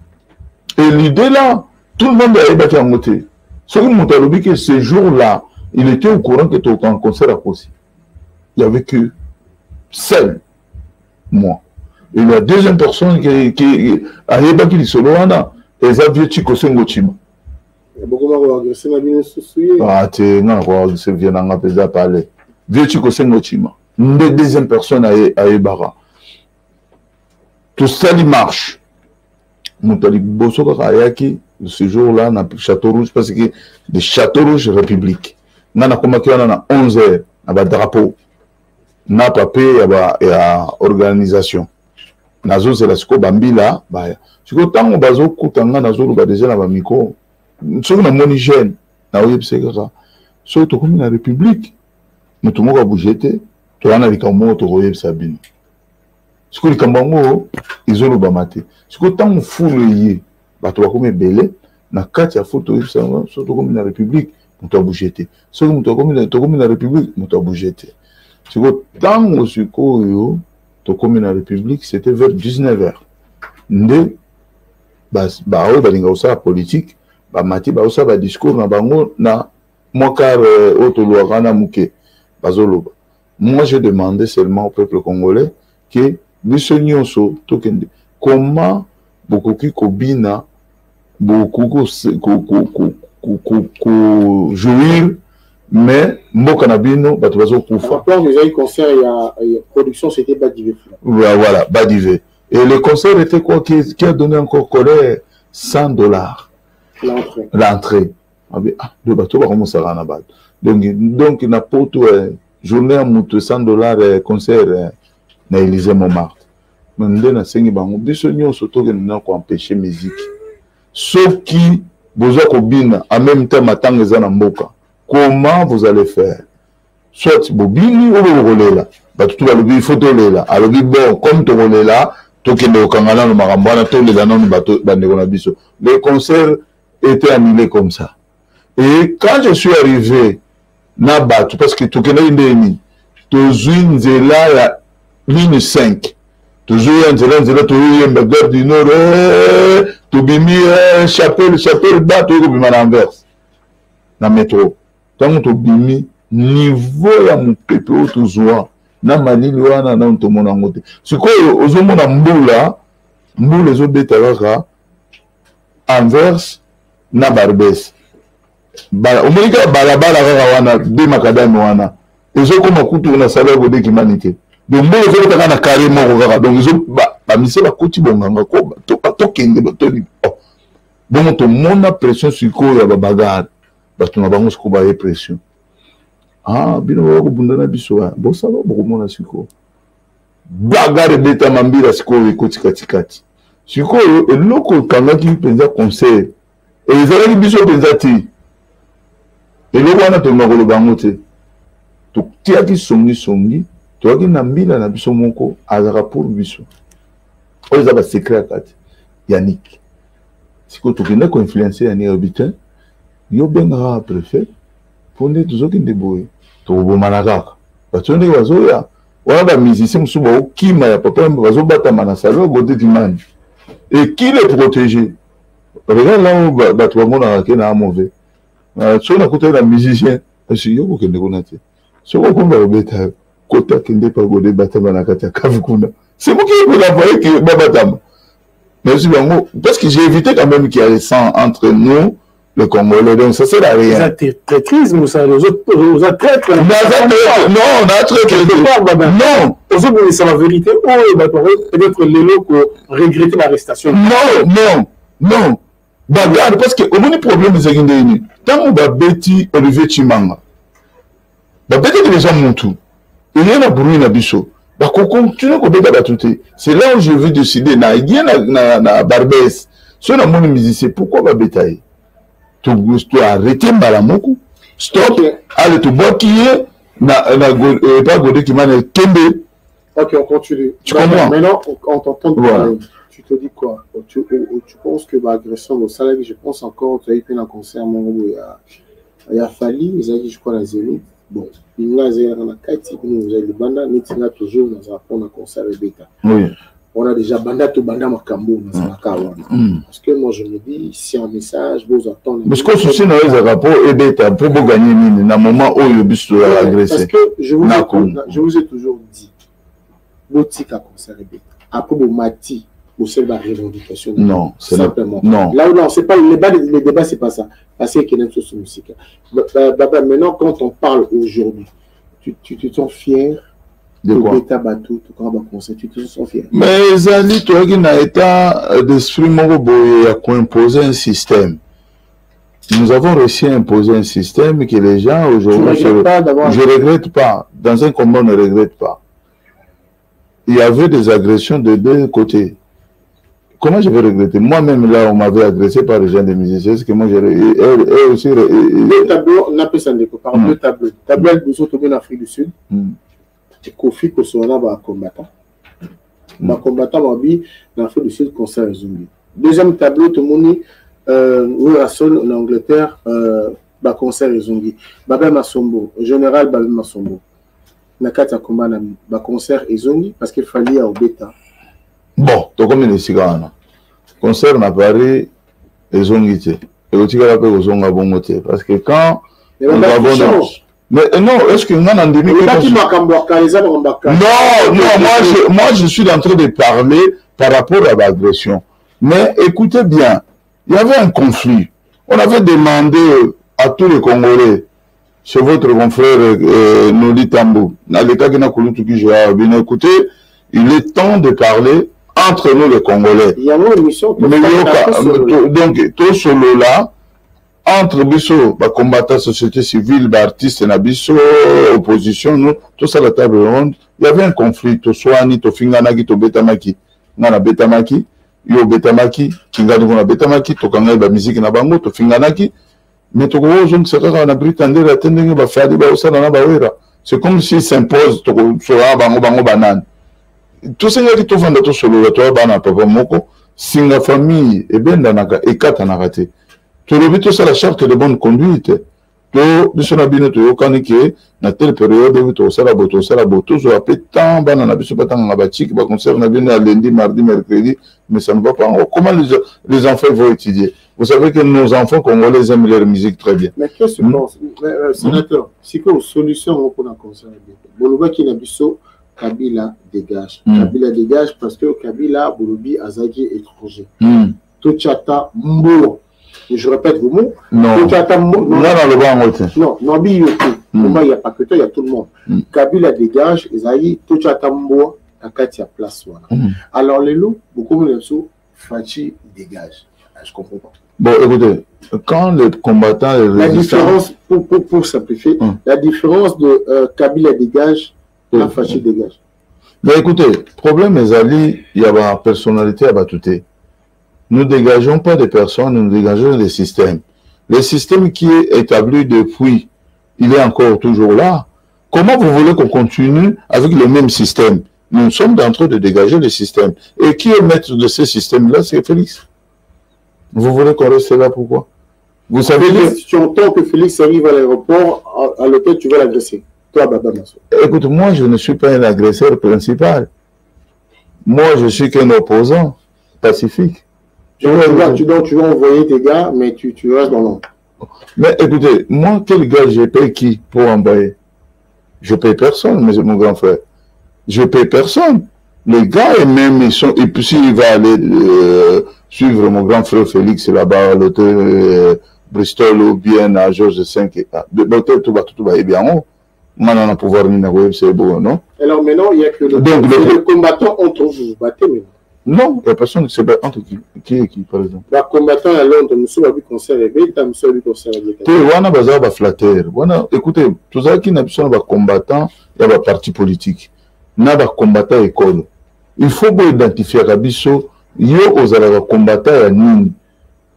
Et l'idée là, tout le monde a ébattu en côté. Ce qui m'a dit que ce jour-là, il était au courant que tu étais en concert à Kossi. Il n'y avait que seul, moi. Il y a 2 personnes qui a ébattu le solo, et ça vient Chico Sengochima. Il y a beaucoup de agressé ma vie souci. Ah, tu es agressé, viens en apaiser à parler. Viens Chico Sengochima. Une 2e personne à Ebara. Tout ça, il marche. Moutali Bosso Kayaki, ce jour-là, on a Château Rouge, parce que le Château Rouge République. On a commencé à 11h, on a un drapeau. On a papier, il y a organisation. Nazo c'est la sco bambila ba siko tango bazo kutanga nazo ba déjà na ba miko soko na moni jeune na oyebiseka so to comme la république moto moko abouge te towana likambo moko tokoyebisa bino sikoyo likambo yango ezolobama te sikoyo ntango fulu ye bato bakomi ebele na kati ya fulu toyebisa yango so tokomi na république moto abouge te soki moto tokomi na république moto abouge te sikoyo ntango sikoyo tokomi na république c'était vers 19h nde baoyo balinga kosala politique bamati baosala badiscours na bango na mokar oyo tolwaka na moke bazoloba. Moi je demandais seulement au peuple congolais que biso nyonso tokende comment bokoki kobina bokoki jouir mais mboka na bino bato bazokufa. Rapport que j'ai concert il y a production c'était Badivé. Voilà, Badivé. Et le concert était quoi qui a donné encore colère $100. L'entrée. Le bateau va commencer à la base. Donc na poto journée à monte $100 concert na Élysée Montmartre. Mende na sengi bango biso nyonso tokende ko empêcher musique. Sauf qui besoin kobina en même temps matanga za na mboka. Comment vous allez faire? Soit bobini ou bokolela. Bato tu balobi il faut tolela. Alobi bon comme tolela tokende okangana no makambo na tolela non bato bandeko na biso. Le concert était annulé comme ça. Et quand je suis arrivé Nabat, parce que tout le monde est nzela ya ligne 5. Toujours nzela toujours Mbagor du Nord, tobimi chapelle bas to bima l'envers. Na métro. Tant que tobimi niveau ya mupepe o tozwa na malili wana na ntomona ngote. Sikoyo ozomona mbula zo betalaka Anvers na Barbès. Omonika balabala kaka wana de makadami wana ezokoma kutu na salaire de humanité donc mbo ezokota na carré moko kaka donc ezo ba mise ba koti bonganga ko to kende to bon to mona pression sikoyo ya babagar bato na bango siko ba pression bino ba ko bundana biso bo sala bo mona sikoyo bagarre beta mambira sikoyo ekoti katikati sikoyo eloko kangaki penza conseil et ezalaki biso penza ti et le wana to makolo bango te to tiaki songi toaki na mbila na biso moko azaka pour biso oyo eza secret kati Yannick siko tokende ko influencer Yannick habitant yo benga préfet pour nde tozokende boye tokobomana kaka bato ndenge bazoya wana ba musicien mosusu baokima ya papa bazobatama na salon bote dimani et qui les protéger regarde là où bato bamonaka ke na mauvais so na kota na musicien asi yo kokende kuna te so kokomba robeta kota kende pa gode batama na kata kavukuna c'est moi qui la voyais que babatama mais aussi parce que j'ai évité quand même qu'il y ait sang entre nous le Congolais donc ça sert à rien c'est traîtrisme ça les autres vous êtes traître non on a traître non aux autres c'est la vérité ou peut-être les locaux regretter l'arrestation non bagarre parce que au moins problème c'est que tant on va bêti Olivier Chimanga babeti les gens montent il y a un bruit na biso ba ko continue ko beta batuté c'est là où je veux décider na na Barbès sur la mon musicien pourquoi ba betailler tu arrêter balamoko stop allez tu bois qui est na pas godé qui m'a tombé. OK on continue tu comprends maintenant on t'entend parler. Tu te dis quoi? Tu penses que l'agression au salaire, je pense encore, tu as eu un concert, il y a fallu, ils ont dit, je crois, la zéro. Bon, il y a un kati, nous avons des bandas, nous sommes toujours dans un concert de bêta. Oui. On a déjà banda to banda makambo dans un cas. Parce que moi, je me dis, si un message, vous attendez. Parce que ceci n'a pas rapport et bêta, pour vous gagner, dans le moment où il y a agressé. Parce que je vous ai toujours dit, boutique à concert de bêta. Après, vous mati. C'est la revendication. Non, c'est simplement. Non. Là où non, c'est pas les débats, c'est pas ça. Parce qu'il y a une chose musique. Maintenant, quand on parle aujourd'hui, tu te sens fier de quoi? Tu te sens fier. Mais Zali, toi qui n'as état d'esprit Mogoboye a imposé un système. Nous avons réussi à imposer un système que les gens aujourd'hui. Je ne regrette pas. Dans un combat, on ne regrette pas. Il y avait des agressions de deux côtés. comment je vais regretter? Moi-même, là, on m'avait agressé par les gens des musiciens. Est-ce que moi, j'ai aussi... Deux tableaux, on appelle ça par deux tableaux. Tableau de Sotobe en Afrique du Sud. Kofi Kosona va combattant. Va combattant en Afrique du Sud, concert Zumbi. Deuxième tableau, tout le monde Wilson en Angleterre, va concert Zumbi. Babé Massombo, général Babé Massombo. Nakata combat va concert Zumbi parce qu'il fallait au bêta. Bon, donc comme il est si grand, concert n'a pas et Zongité. Et aussi qu'il a pas aux Zonga Bongoté. Parce que quand nous avons. Mais non, est-ce que nous en endémique? Non, moi je suis en train de parler par rapport à l'agression. Mais écoutez bien, il y avait un conflit. On avait demandé à tous les Congolais, chez votre confrère Noli Tambou, écoutez, il est temps de parler entre nous les Congolais. Il y a une mission. Donc, tout solo là, entre biso, combattant société civile, artistes, nabiso, opposition, nous, tout ça la table ronde, il y avait un conflit, to soani, to finganaki, to betamaki, nana betamaki, yo betamaki, kingani kuna betamaki, to kangai ba musique na bango, to finganaki, mais to ko zong saka na britande la tendenge ba fadi ba osana na ba wera. C'est comme s'il s'impose to soa bango banan. Tout ça qui to vanda to solo to bana papa moko, singa famille e benda naka e kata na raté. Tout le but, c'est la charte de bonne conduite. Tout le monde est dans telle période où tout ça, tout après tant, on a besoin de temps à bâtir, qui va concerner lundi, mardi, mercredi, mais ça ne va pas. Comment les enfants vont étudier? Vous savez que nos enfants congolais aiment leur musique très bien. Mais qu'est-ce que tu penses, sénateur? C'est quoi la solution pour la concerner? Boloba qui n'a biso, Kabila dégage. Kabila dégage parce que Kabila, Bolobi, Azagi étranger. Tout chata, mbo. Je répète vos mots. Non. Non, il n'y a pas que toi, il y a tout le monde. Kabila dégage, Esaïe, tout Chatambo, Akatia place. Alors, les loups, beaucoup de gens, Fachi dégage. Je comprends pas. Bon, écoutez, quand les combattants. La différence, pour simplifier, la différence de Kabila dégage, la Fachi dégage. Mais écoutez, problème, Ezali, il y a ma personnalité à batouter. Nous ne dégageons pas des personnes, nous dégageons des systèmes. Le système qui est établi depuis, il est encore toujours là. Comment vous voulez qu'on continue avec le même système? Nous sommes en train de dégager le système. Et qui est maître de ce système-là? C'est Félix. Vous voulez qu'on reste là? Pourquoi? Vous savez que si tu entends que Félix arrive à l'aéroport, à l'hôtel, tu vas l'agresser. Toi, Baba Masso. Écoute, moi, je ne suis pas un agresseur principal. Moi, je suis qu'un opposant pacifique. Tu vas envoyer tes gars, mais tu restes dans l'ombre. Mais écoutez, moi, quel gars je paye qui pour envoyer? Je paye personne, mon grand frère. Je paye personne. Les gars, et même, ils sont. Et puis, s'il va aller suivre mon grand frère Félix là-bas à l'hôtel Bristol ou bien à Georges V, l'hôtel tout va et bien haut. Maintenant, on a pouvoir venir, c'est beau, non? Alors maintenant, il n'y a que le combattant entre vous, vous battez maintenant. Non, il n'y a personne qui se bat entre qui et qui, par exemple. Le combattant à Londres, monsieur a vu conserver, monsieur a vu conserver. Écoutez, tout ça qui n'a pas de combattant, il y a un parti politique. Il y a un combattant école. Il faut identifier Rabisso, il y a des combattants à Nîmes.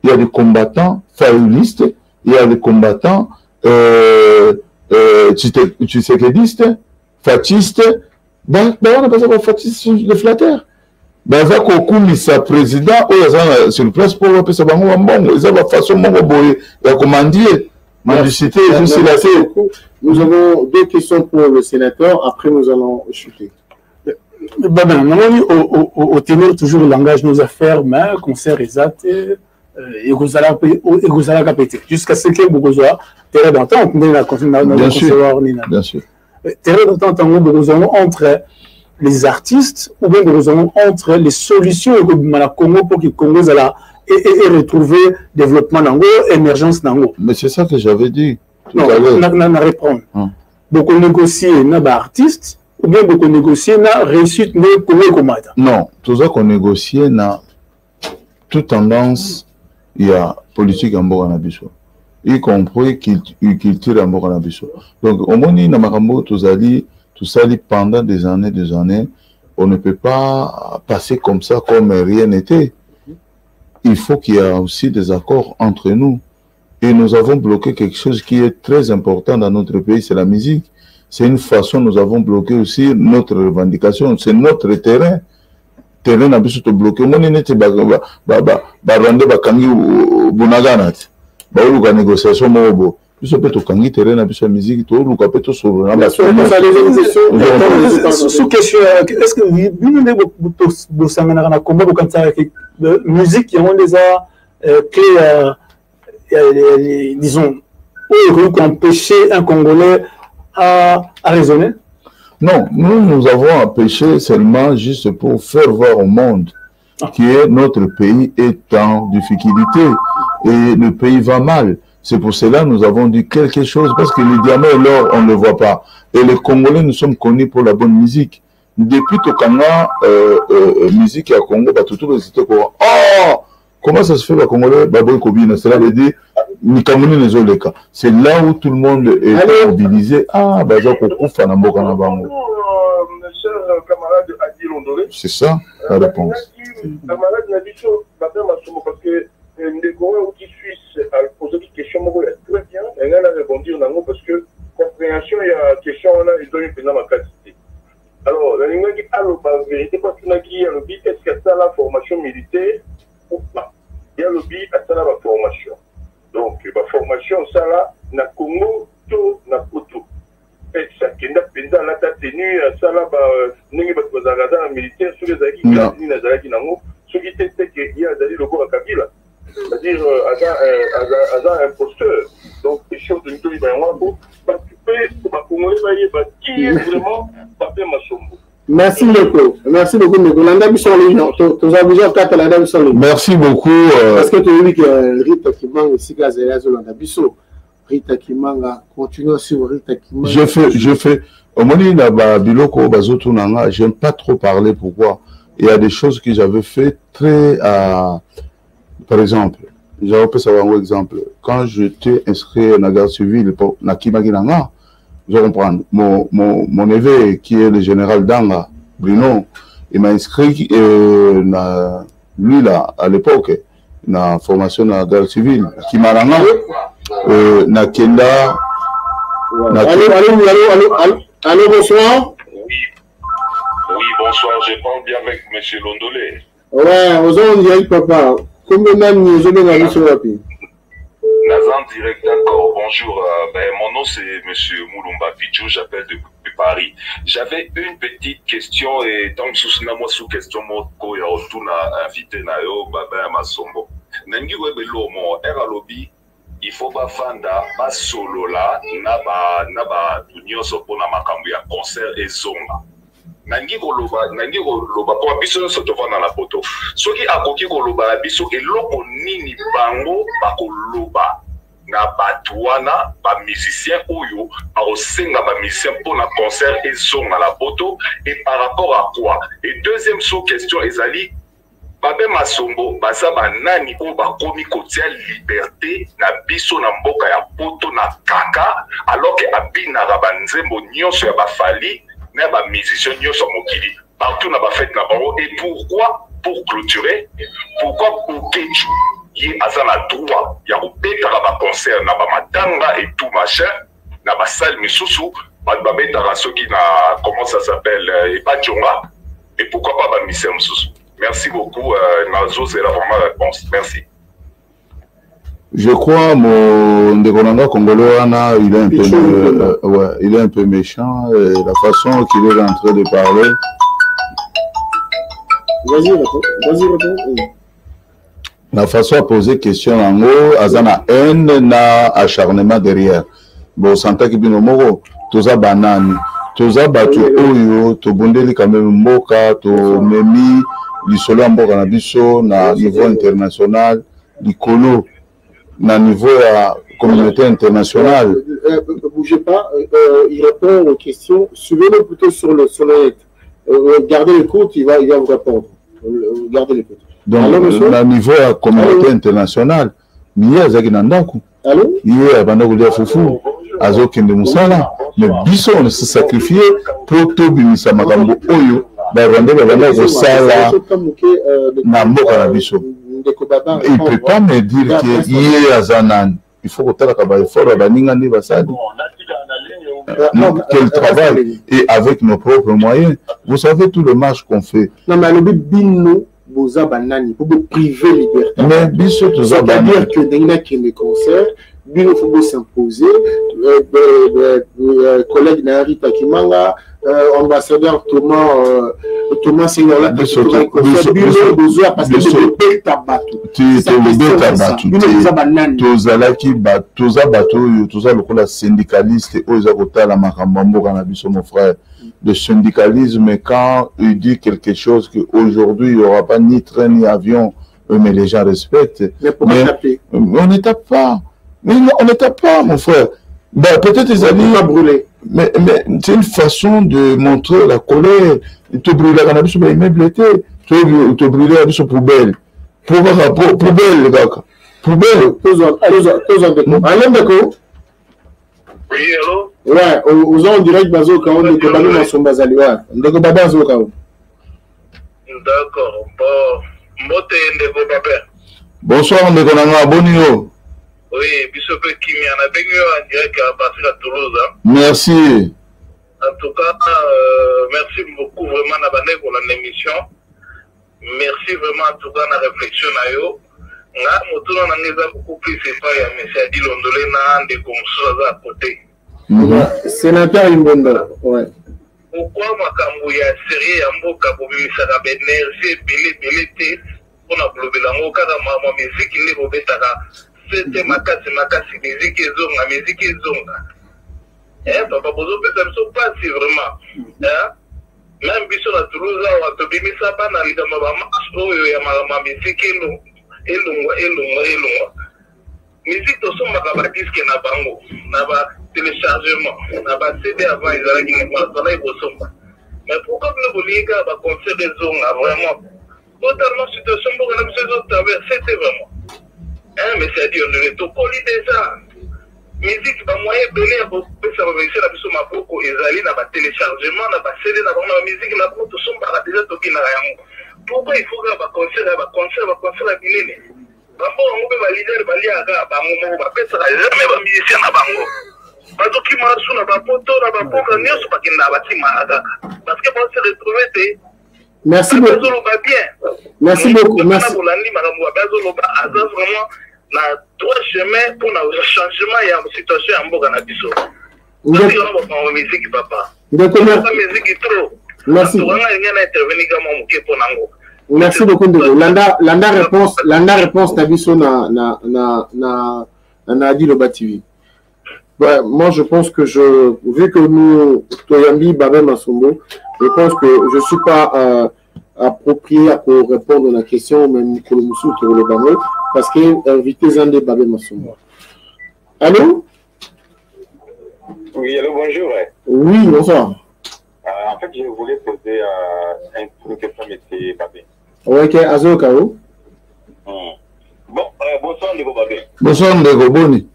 Il y a des combattants faillistes, il y a des combattants tshisekedi, fascistes. Ben, on a pas ça fascistes, les flatteurs. Ben, ça kokumisa président ou sur place pour appeler ça bango mbongo ça va façon mbongo boye ya commandier mendicité juste là. Nous avons deux questions pour le sénateur, après nous allons chuter. Au tenir toujours le langage nos affaires mais concert exact et vous allez répéter jusqu'à ce que vous besoin terrain d'entente on la continuer bien sûr terrain d'entente entre les artistes ou bien nous avons entre les solutions que le Congo pour que le Congo et retrouver développement d'ango, émergence d'ango. Mais c'est ça que j'avais dit. Non, on a répondre. Beaucoup négocier na artiste ou bien beaucoup négocier na réussite de Congo. Non, tout ça qu'on négocie na toute tendance il y a politique en Boganabiso. Y compris culture en Boganabiso. Donc au moins na makambo tozali tout ça pendant des années, on ne peut pas passer comme ça, comme rien n'était. il faut qu'il y ait aussi des accords entre nous. Et nous avons bloqué quelque chose qui est très important dans notre pays, c'est la musique. C'est une façon, nous avons bloqué aussi notre revendication, c'est notre terrain. Terrain n'a pas bloqué. Moi, je suis barandé bakangi bunagana. Bauluka négociation mobo. Puisque peut kangi terrain n'a pas musique, tout le capet tout sur. Sous question, est-ce que vous savez comment vous avez musique qui ont déjà créé, disons, pour empêcher un Congolais à raisonner? Non, nous avons empêché seulement juste pour faire voir au monde que notre pays est en difficulté et le pays va mal. C'est pour cela que nous avons dit quelque chose, parce que le diamant et l'or, on ne le voit pas. Et les Congolais, nous sommes connus pour la bonne musique. Depuis Tokanga, musique à Congo, tout le monde dit, oh, comment ça se fait, les Congolais, Baboy Kobina, cela veut dire, c'est là où tout le monde est mobilisé. Ah, Baza Kokouf, Namboka Nabango. Cher camarade Adi Londolé. C'est ça, la réponse. Camarade Nabicho, parce que les Coréens qui suissent a posé des questions, très bien, et elle a répondu en anglais parce que compréhension, il y a question, ils donnent une ma quantité. Alors, la ligne qui a la vérité, parce qu'il y a le but, est-ce qu'il y a la formation militaire ou pas? Il y a le but, à ça la formation. Donc, la formation, ça là, na Congo, tout, na Poto. Et ça, qui n'a pas la tenue, ça là, n'est pas de militaire, sur les aguilles, ceux qui étaient qu'il y a des logos à Kabila. C'est-à-dire, un imposteur. Donc, les choses de nous, pour participer, pour ma Congolais, qui est vraiment Pape Massombo. Merci beaucoup. Merci beaucoup, merci beaucoup. Parce que tu as vu que Rita Kimanga, ici, Rita Kimanga, continue sur Rita Kimanga. Je fais. Au moment où Biloko Bazoto Nanga, j'aime pas trop parler. Pourquoi? Il y a des choses que j'avais fait très. Par exemple, j'avais pu savoir un exemple. Quand j'étais inscrit à la garde civile pour Nakimagi Nanga, je comprends. Mon neveu, qui est le général Danga, Bruno, il m'a inscrit, lui là, à l'époque, dans la formation de la garde civile, qui m'a rangé, Nakenda. Allô, bonsoir. Oui, bonsoir, je parle bien avec M. Londolé. Ouais, aux on dirait papa. Combien même nous avons allé sur la pays? Nazan direct, d'accord. Bonjour, mon nom c'est M. Moulumba Pidjo, j'appelle depuis Paris. J'avais une petite question et tant que sous question, il y a autour invité Nayo, Baba Masombo. Nangi Webelo, mon Eralobi, il faut pas fanda, pas solo là, naba, tunio sopo na makambu ya concert et zonga. Nangi koloba kwa biso so tovana na poto soki akoki koloba biso eloko nini bango bakoloba na batwana ba musicien oyo akosenga ba musicien pour na concert ezonga na poto et par rapport à quoi? Et deuxième sous-question ezali Pape Massombo baza banani o bakomi kotia liberté na biso na mboka ya poto na kaka alors que abina banzembo nyonso ya bafali na ba musicien nyonso mokili partout na ba fête na bango. Et pourquoi? Pour clôturer, pourquoi Okeju yi azana droit ya kobetaka ba concert na ba matanga et tout machin na ba salle misusu ba betaka soki na comment ça s'appelle et pas Djonga, et pourquoi pas ba musicien misusu? Merci beaucoup, Nazo, c'est la vraiment réponse. Merci. Je crois mon Ndekonanga Congolais, il est un peu méchant. La façon qu'il est en train de parler. Vas-y, réponds. La façon à poser question en haut, azana haine na acharnement derrière. Bon, santa ki bino moko, toza banani, toza batu oyo, to bondeli quand même mboka, to memi lisolo mboka na biso na niveau international, likolo na niveau à communauté internationale. Ne bougez pas, il répond aux questions. Suivez-le plutôt sur le net. Gardez l'écoute, il va vous répondre. Gardez l'écoute. Donc, na niveau à communauté internationale, miye azaki na ndako. Allô? Iye abanda kulia fufu, azokende musala, mais biso on se sacrifier pour tobimisa makambo oyo. Bavande babanda kosala na mboka na biso. Ndeko Baba. Il ne peut pas me dire qu'il y a Zanan. Il faut que tu aies un effort à Baningani Bassad. Quel travail et avec nos propres moyens. Vous savez tout le marche qu'on fait. Non, mais le bino boza banani pour priver liberté. Mais biso tout ça c'est-à-dire que dans les concerts, bino faut s'imposer. Collègue Nari Takimanga, ambassadeur Thomas Seigneur là, parce que le bêta bateau. Le bêta bateau. Tozalaki bateau, toza le syndicaliste, ozakota la makambo cannabis mon frère. Le syndicalisme, quand il dit quelque chose qu'aujourd'hui il n'y aura pas ni train ni avion, mais les gens respectent. Mais on ne tape pas. Mais on ne tape pas, mon frère. Ben, peut-être les amis brûlés. Mais c'est une façon de montrer la colère. Te brûler la cannabis sur l'immeuble était. Te brûler la sur poubelle. Poubelle, les gars. Poubelle. Alain Beko. Oui, allô? Ouais, aux gens en direct, Bazo, quand on est débattu dans son bazali. Ouais, Ndeko Baba Zo, quand d'accord. Bon, Mbote Ndeko Baba. Bonsoir, Ndeko Nanga, bonio. Oui, Bishop Kimi, on a béni en direct à partir de Toulouse. Merci. En tout cas, merci beaucoup vraiment pour l'émission. Merci vraiment en tout cas la réflexion. On a beaucoup plus pas M. Adi Londolé de comme ça à côté. Sénateur Imbondo, ouais. Pourquoi Makambo ya sérieux ya mboka bobimisaka benergie belé pour na blobela ngo kaka ma musique ne bobetaka c'était makasi musique ezonga papa bozo pesa biso pasi vraiment même biso na Toulouse wa tobimisa bana lidama ba oyo ya ma musique elongwa musique tosomaka ba disque na bango na ba téléchargement na ba CD avant ezalaki ne pas na bosomba mais pourquoi nous voulons ba concert ezonga vraiment totalement situation beaucoup na biso traverser c'était vraiment mais c'est dit on est tout collé déjà musique ba moyen belé ya bopesa ba vese na biso maboko ezali na ba téléchargement na ba CD na ba musique na ko tosomba déjà tokina yango pourquoi il faut que ba concert à binene bango bango pe ba leader ba liaka bango mo ba pesa jamais ba musicien na bango bazo ki masu na ba poto na ba boka nyoso ba kinda ba timaka parce que bon se retrouver. Merci beaucoup. Merci beaucoup. Merci. Na trois chemins pour le changement et la situation en Boga Nabiso. Merci beaucoup. Landa réponse Nabiso na dit le TV. Ouais, moi je pense que vu que nous Toyambi Babé Masombo, je pense que je ne suis pas approprié pour répondre à la question, même pour le Moussou, pour le Bango, parce que invité Zandé Babé Masombo. Allô? Oui, allô, bonjour. Oui, bonsoir. En fait, je voulais poser une question à M. Babé. Ok, Azo Kao. Bon, bonsoir, Ndeko Babé. Bonsoir, Ndeko Boni.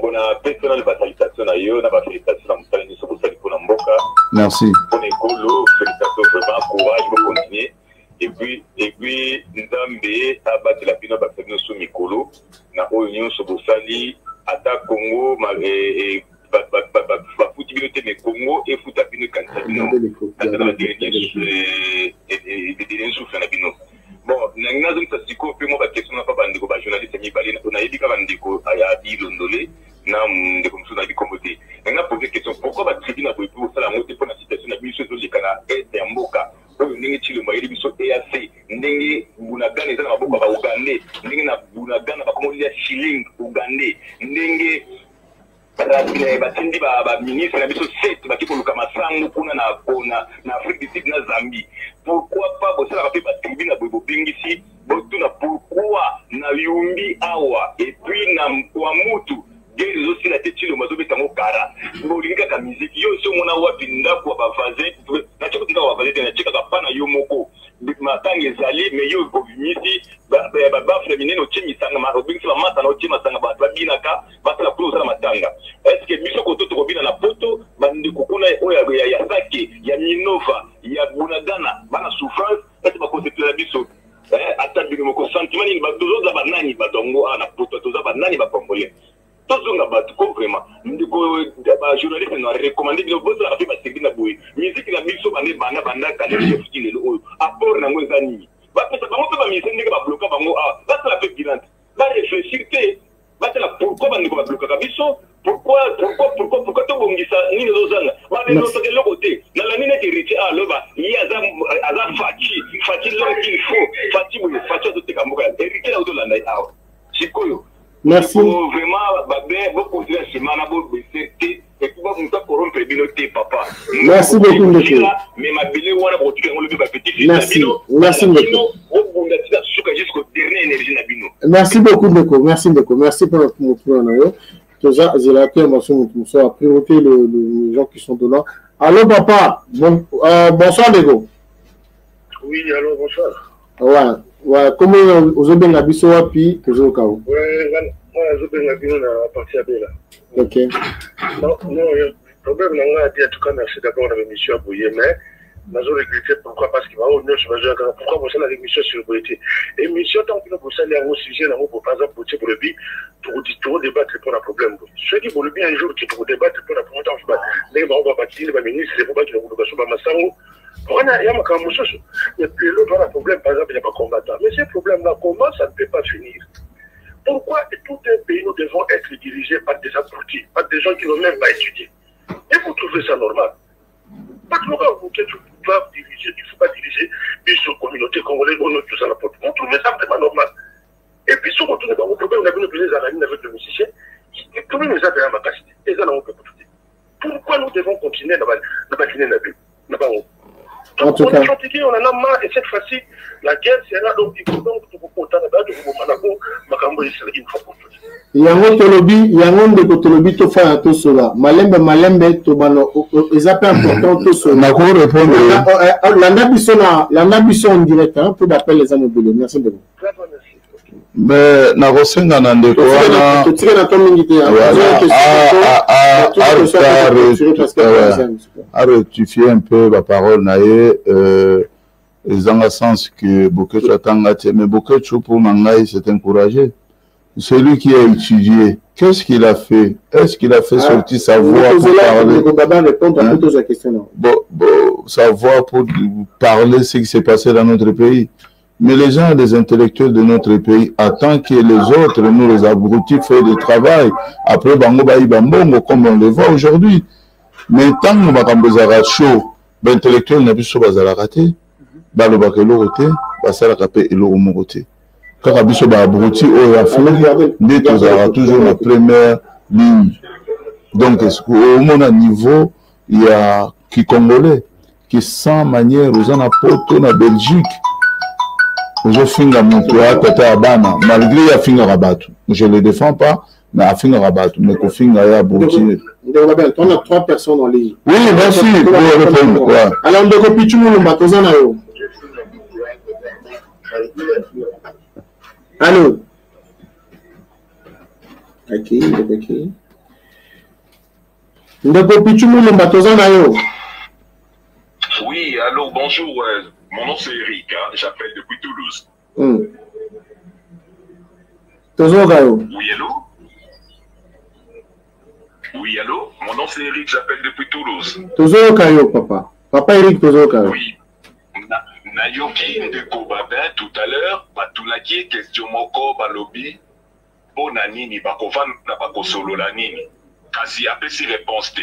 Bon appétit dans les félicitations à Yo, na félicitations à Moussali sur Moussali pour Namboka. Merci. Bon écolo, félicitations vraiment, courage pour continuer. Et puis, Nzambe, abattre la pino bakabino sur Mikolo, na Oyo sur Moussali, attaque Congo, et fouti biloté mais Congo et fouta pino kansabino. Dans la dernière souffle na bino. Bon, nanga zone sasiko pe mo ba question na pa bandeko ba journaliste ni bali na yebika bandeko aya di londolé na ndeko msuna bi kombote. Nanga poser question pourquoi ba tribunal pour pour ça la moté pour la situation na biso zo likana et ya mboka. Oyo ndenge chilo ma yeli biso EAC ndenge bunagana za na maboko ba Uganda ndenge na bunagana ba komo ya shilling Uganda ndenge batindi ba ministre na biso 7 bakikoluka masango kuna na Afrique du Sud na Zambie. Pourquoi pas bosala ba pe ba tribunal bobo bingisi botuna pourquoi na yumbi awa et puis na Kwamutu des aussi la tête le mazo betango kara bolinga ka musique yo so mona wapi ndako ba vaze na choko ndako ba vaze na cheka ka pana yo moko matanga ezali mais yo ko bimisi ba féminin no chimi sanga ma robingi ba mata no chima sanga ba binaka ba la plus na matanga est-ce que biso ko to kobina na poto bandi kokuna oya ya sake ya minova ya bunagana bana souffrance est ba concept la biso attabili moko sentiment ni bato za banani badongo ana poto za banani ba congolais tozonga bato ko vraiment ndiko ba journaliste na recommander bino bozo la ba série na boye musique na biso banda kale chef ki le oyo apport na ngo ezani ba pesa bango pe ba mise ndike ba bloquer bango ça la fait bilan ba réfléchir te ba la pourquoi bandiko ba bloquer biso pourquoi to bongisa nini zozanga ba bino to de l'autre côté na la nini héritier loba yi azam fachi là qu'il faut fachi to te kamuka héritier auto la ndai awa sikoyo. Merci. Vraiment beaucoup de semaines et puis vous me corrompre papa. Merci beaucoup monsieur. Mais ma belle wana botuka ngolo ba petit. Merci. Merci beaucoup. Merci beaucoup Ndeko. Merci beaucoup. Merci pour votre mot. Déjà, j'ai la terre, monsieur, a priorité les gens qui sont dedans. Allô, papa. Bonsoir, Ndeko. Oui, allô, bonsoir. Ouais. Comment vous avez bien habillé au puis que je au cas où? Ouais, moi, je vais bien habillé à partir de là. Ok. Non, le problème, on a dit en tout cas, merci d'abord à l'émission à Bouillé, mais je regrette pourquoi, parce qu'il va au pourquoi vous avez l'émission sur le politique. Émission, tant que vous allez à vos sujets, pour par exemple, pour le but, pour débattre pour un problème. Ceux qui pour le bien un jour, qui pour débattre pour un problème, les gens vont bâtir, les ministres, les gens qui vont bâtir, il y a un problème, par exemple, il n'y a pas combattant. Mais ce problème-là, comment ça ne peut pas finir? Pourquoi tout un pays, nous devons être dirigés par des abrutis, par des gens qui n'ont même pas étudié? Et vous trouvez ça normal? Pas de normal, vous qui doivent diriger, il ne faut pas diriger une communauté congolaise, on a tout ça à la porte. Vous trouvez ça vraiment normal? Et puis, si on retourne dans vos problèmes, on a vu les analyses avec le musicien, tout le monde nous a fait ma capacité. Et ça, on peut tout dire. Pourquoi nous devons continuer à bâtir la vie? En tout cas, on est fatigué, on en a marre, et cette fois-ci, la guerre, c'est là, donc il faut donc tout vous content, yango tolobi to fa to sola malembe to bano ezape important to sola na ko répondre landa biso en direct peu d'appel les amobilés. Merci beaucoup. Mais na kosenga na ndeko wana to tire na to mingi te à rectifier un peu la parole naie dans le sens que Bokecho atanga mais Bokecho pour Mangaï c'est encouragé. Celui qui a étudié, qu'est-ce qu'il a fait? Est-ce qu'il a fait sortir sa voix pour parler? Sa voix pour parler ce qui s'est passé dans notre pays. Mais les gens, les intellectuels de notre pays, attendent que les autres, nous les abrutis, fassent du travail. Après, bango baï bambongo, comme on le voit aujourd'hui. Mais tant que nous avons chaud, l'intellectuel n'a plus chaud, il a raté. Le bakelo roté, ça l'a capé et l'eau roté. Quand on a besoin d'abruti, on a toujours la première ligne. Donc, au moins niveau, il y a qui congolais, qui sans manière, aux en apportent en Belgique. Aux finga montoa, tata abana, malgré la finga rabat. Je ne le défends pas, mais la finga rabat, mais qu'on finga ya abruti. On a 3 personnes en ligne. Oui, merci pour répondre. Alors, on doit copier tout le monde, allô? Ok. Oui, allô, bonjour. Mon nom c'est Eric, hein, j'appelle depuis Toulouse. Oui, allô? Oui, allô? Mon nom c'est Eric, j'appelle depuis Toulouse. Papa Eric, oui. Nayoki ndeko babin tout à l'heure batulaki question moko balobi pona nini bakovanda bakosolola nini kasi apesi réponse te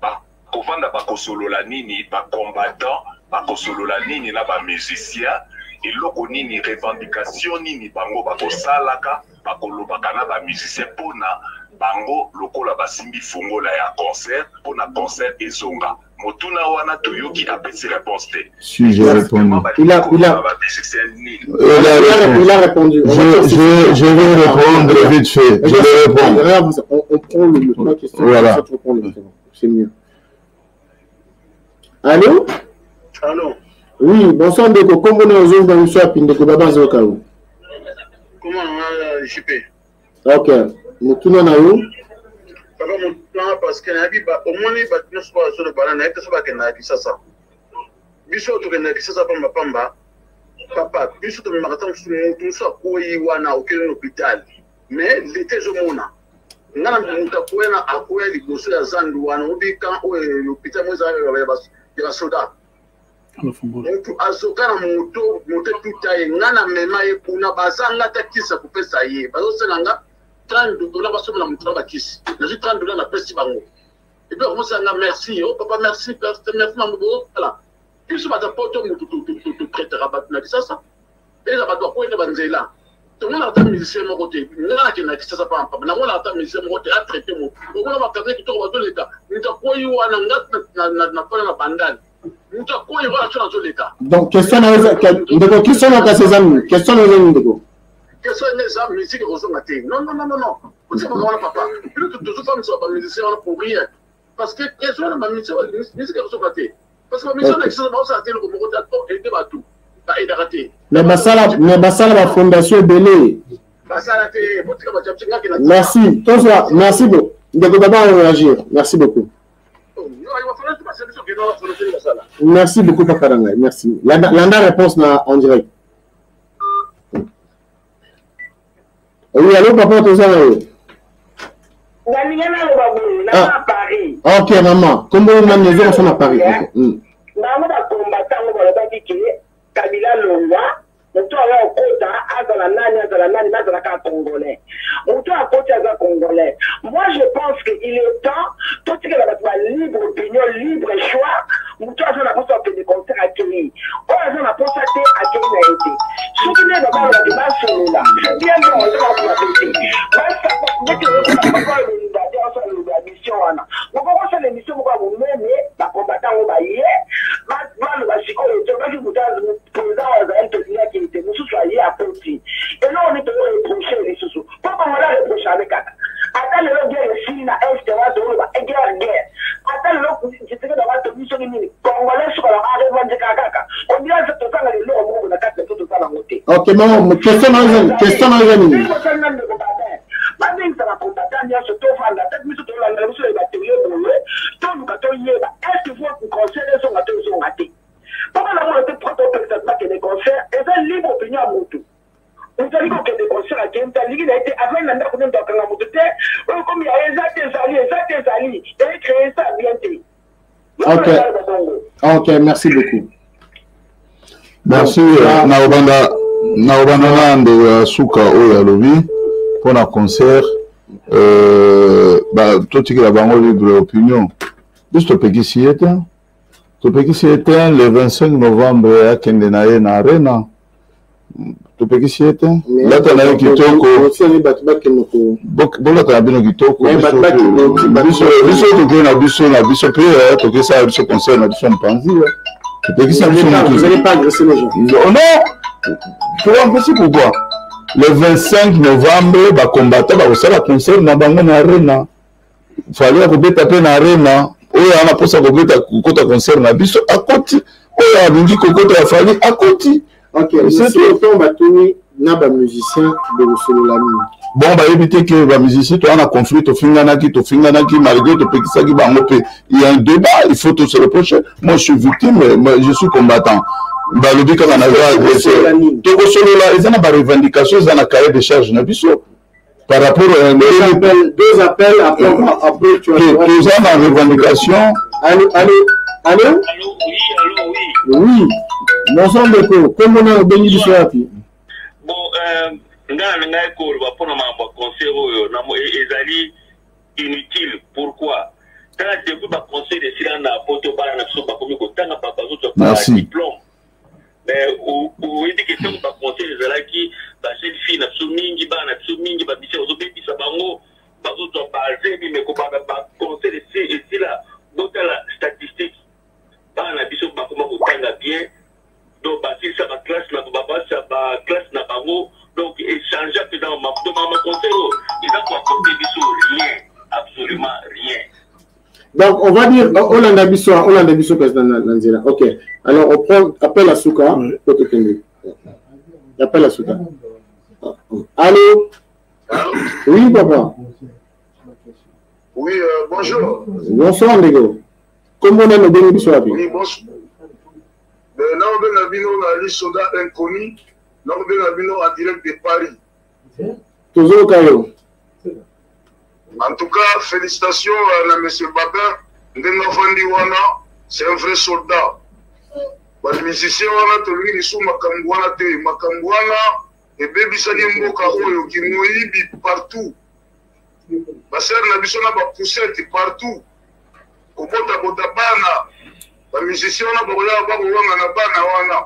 bakovanda bakosolola nini bacombattant bakosolola nini na bamusicien eloko nini revendication nini bango bakosalaka bakolobaka na bamusicien pona bango lokola basimbi fungola ya concert pona concert ezonga. Motuna wana toyoki apesi réponse te. Si je réponds. Il a répondu. Je vais répondre vite fait. Je vais répondre. On prend le trois questions. Voilà. C'est mieux. Allô? Allô? Oui, bonsoir Ndeko. Comment on est aux autres dans le swap Ndeko Baba Zokaou? Comment on a JP? Ok. Motuna na yo? Parce que au moins il va nous sur le banane et ça va que na ça biso to que na ça pamba papa, biso to marathon sur tout ça ko yi wana auquel hôpital. Mais l'été je mona. Ngana mutakwena akoya liboso ya zandu wana obi kan l'hôpital mo za ya soda. Donc azoka na moto tutaye ngana mema ye kuna bazanga takisa kupesa ye. Bazosenanga $30 basomo na mutu ba kisi. Na $30 na pesi bango. Et puis on s'en merci, oh papa merci, merci maman, voilà. Puis ce matin pour tout prêter rabat na ça. Et là ba ko ina banzela. Tout le monde a musicien mon côté. N'a qui na ça pas papa. Na on a musicien mon côté à traiter mon. On va faire que tout va dans l'état. Nous ta ko yi wana na pas na bandane. Nous ta ko yi wana dans l'état. Donc question na question na ses amis. Question na ndeko. Question les amis musique aux matin. Non. Vous savez comment papa. Plus de toute femme soit pas musicien pour rien. Parce que question na musique aux matin. Parce que la mission d'excellence, ça a été le moment d'accord et débat tout. Il a raté. Mais Bassala, la fondation Belé. Merci. Merci beaucoup. De d'abord réagir. Merci beaucoup. Merci beaucoup, Papa Rangaï. Merci. L'anda réponse en direct. Oui, allô, Papa, tout ça, oui. Ok, maman. Comment on a mis à Paris? Kabila Longwa, mutu awa okota azala nani nazala ka congolais. Mutu akota azala congolais. Moi je pense qu'il est temps tout ce que la libre opinion, libre choix, mutu azala posa pe de concert accueilli. O azala posa te accueilli na été. Soki ne baba la de baso là. Bien bon, on va pour la pété. Basta dès que on va pas le mission wana. On va voir l'émission pour vous mener la combattant au bailler. Le basico et tout que vous avez président Azaël Tolia qui était nous soyez à Poti. Et là on est reproché les sous. Pourquoi on l'a reproché avec ça? Attends le guerre ici na est de la zone ba guerre. Attends le je sais que dans votre mission ni congolais sur la arrive de Kaka. On dit à tout ça le lot on a quatre tout ça la montée. OK maman, question dans les Madame ça va combattre bien ce tout fan la tête mission de la mission les batteries pour eux. Tant nous quand y est-ce que vous conseillez son gâteau son gâteau. Pourquoi la été propre personnellement que des concerts et ça libre opinion à Moutou. Vous avez dit que des concerts à Kenta, il a été avant l'année qu'on a dans la Moutou, comme il y a exact Zali, et créé ça bientôt. OK, merci beaucoup. Merci, Naobanda de Souka Oya Lobi pour un concert. Tout ce qui est la libre opinion. Juste au pays si éteint. Topeki si éteint le 25 novembre à Kendenaye na Arena. Topeki si éteint. Là, tu as kitoko. Bon, là, tu as bien kitoko. Biso toke na biso pe toke ça biso concert na biso mpanzi. Topeki ça biso. Vous n'allez pas agresser les gens. Non. Pour un peu pourquoi? Le 25 novembre, ba combattant ba osala concert na bango na Arena. Fallait que taper na Arena. Oyo ana posa kobeta kokota concert na biso akoti oyo abingi kokota ya fali akoti. OK, c'est tout batuni na ba musicien de solo nini. Bon ba éviter que ba musicien to ana conflit to finganaki malgré to pekisaki bango pe il y a un débat, il faut tout se reprocher. Moi je suis victime, je suis combattant. Ba lobi kaka na va agressé. To ko solo la ezana ba revendication ezana cahier de charge na biso. Par rapport à deux appels après tu as deux ans en revendication. Allô oui bonsoir Beko comment on a béni du soir bon ngana ko ba pona ma conseil oyo na mo ezali inutile pourquoi tant que ba conseil de sila na poto ba na so ba komi ko tanga ba bazo to ba diplôme mais ou dit que c'est pas conseil ezalaki ba jeune fille na so mingi ba bisi ozo bebisa bango bazo to ba zebi me ko ba conseil de sila la statistique ba na biso ba koma ko tanga bien donc ba si ça ba classe na bango donc échanger que dans ma conseil il va pas côté biso rien absolument rien. Donc on va dire Olanda biso président Nanzela. OK. Alors on prend appel à Souka pour te tenir. Appel à Souka. Allô? Oui papa. Oui, bonjour. Bonsoir Nego. Comment on a le béni biso? Oui, bonsoir. Naobenga Bino na liste soda inconnu, Naobenga Bino en direct de Paris. Toujours Kayo. En tout cas, félicitations à M. Babin. Ndenga Fandi Wana, c'est un vrai soldat. Les musiciens wana tolingi lisu makambo wana te, makambo wana ebebisaki mboka oyo kimoyibi partout. Basere na biso na bapoussette partout. Kobota bana. Ba musiciens wana bakoya bakowanga na bana wana.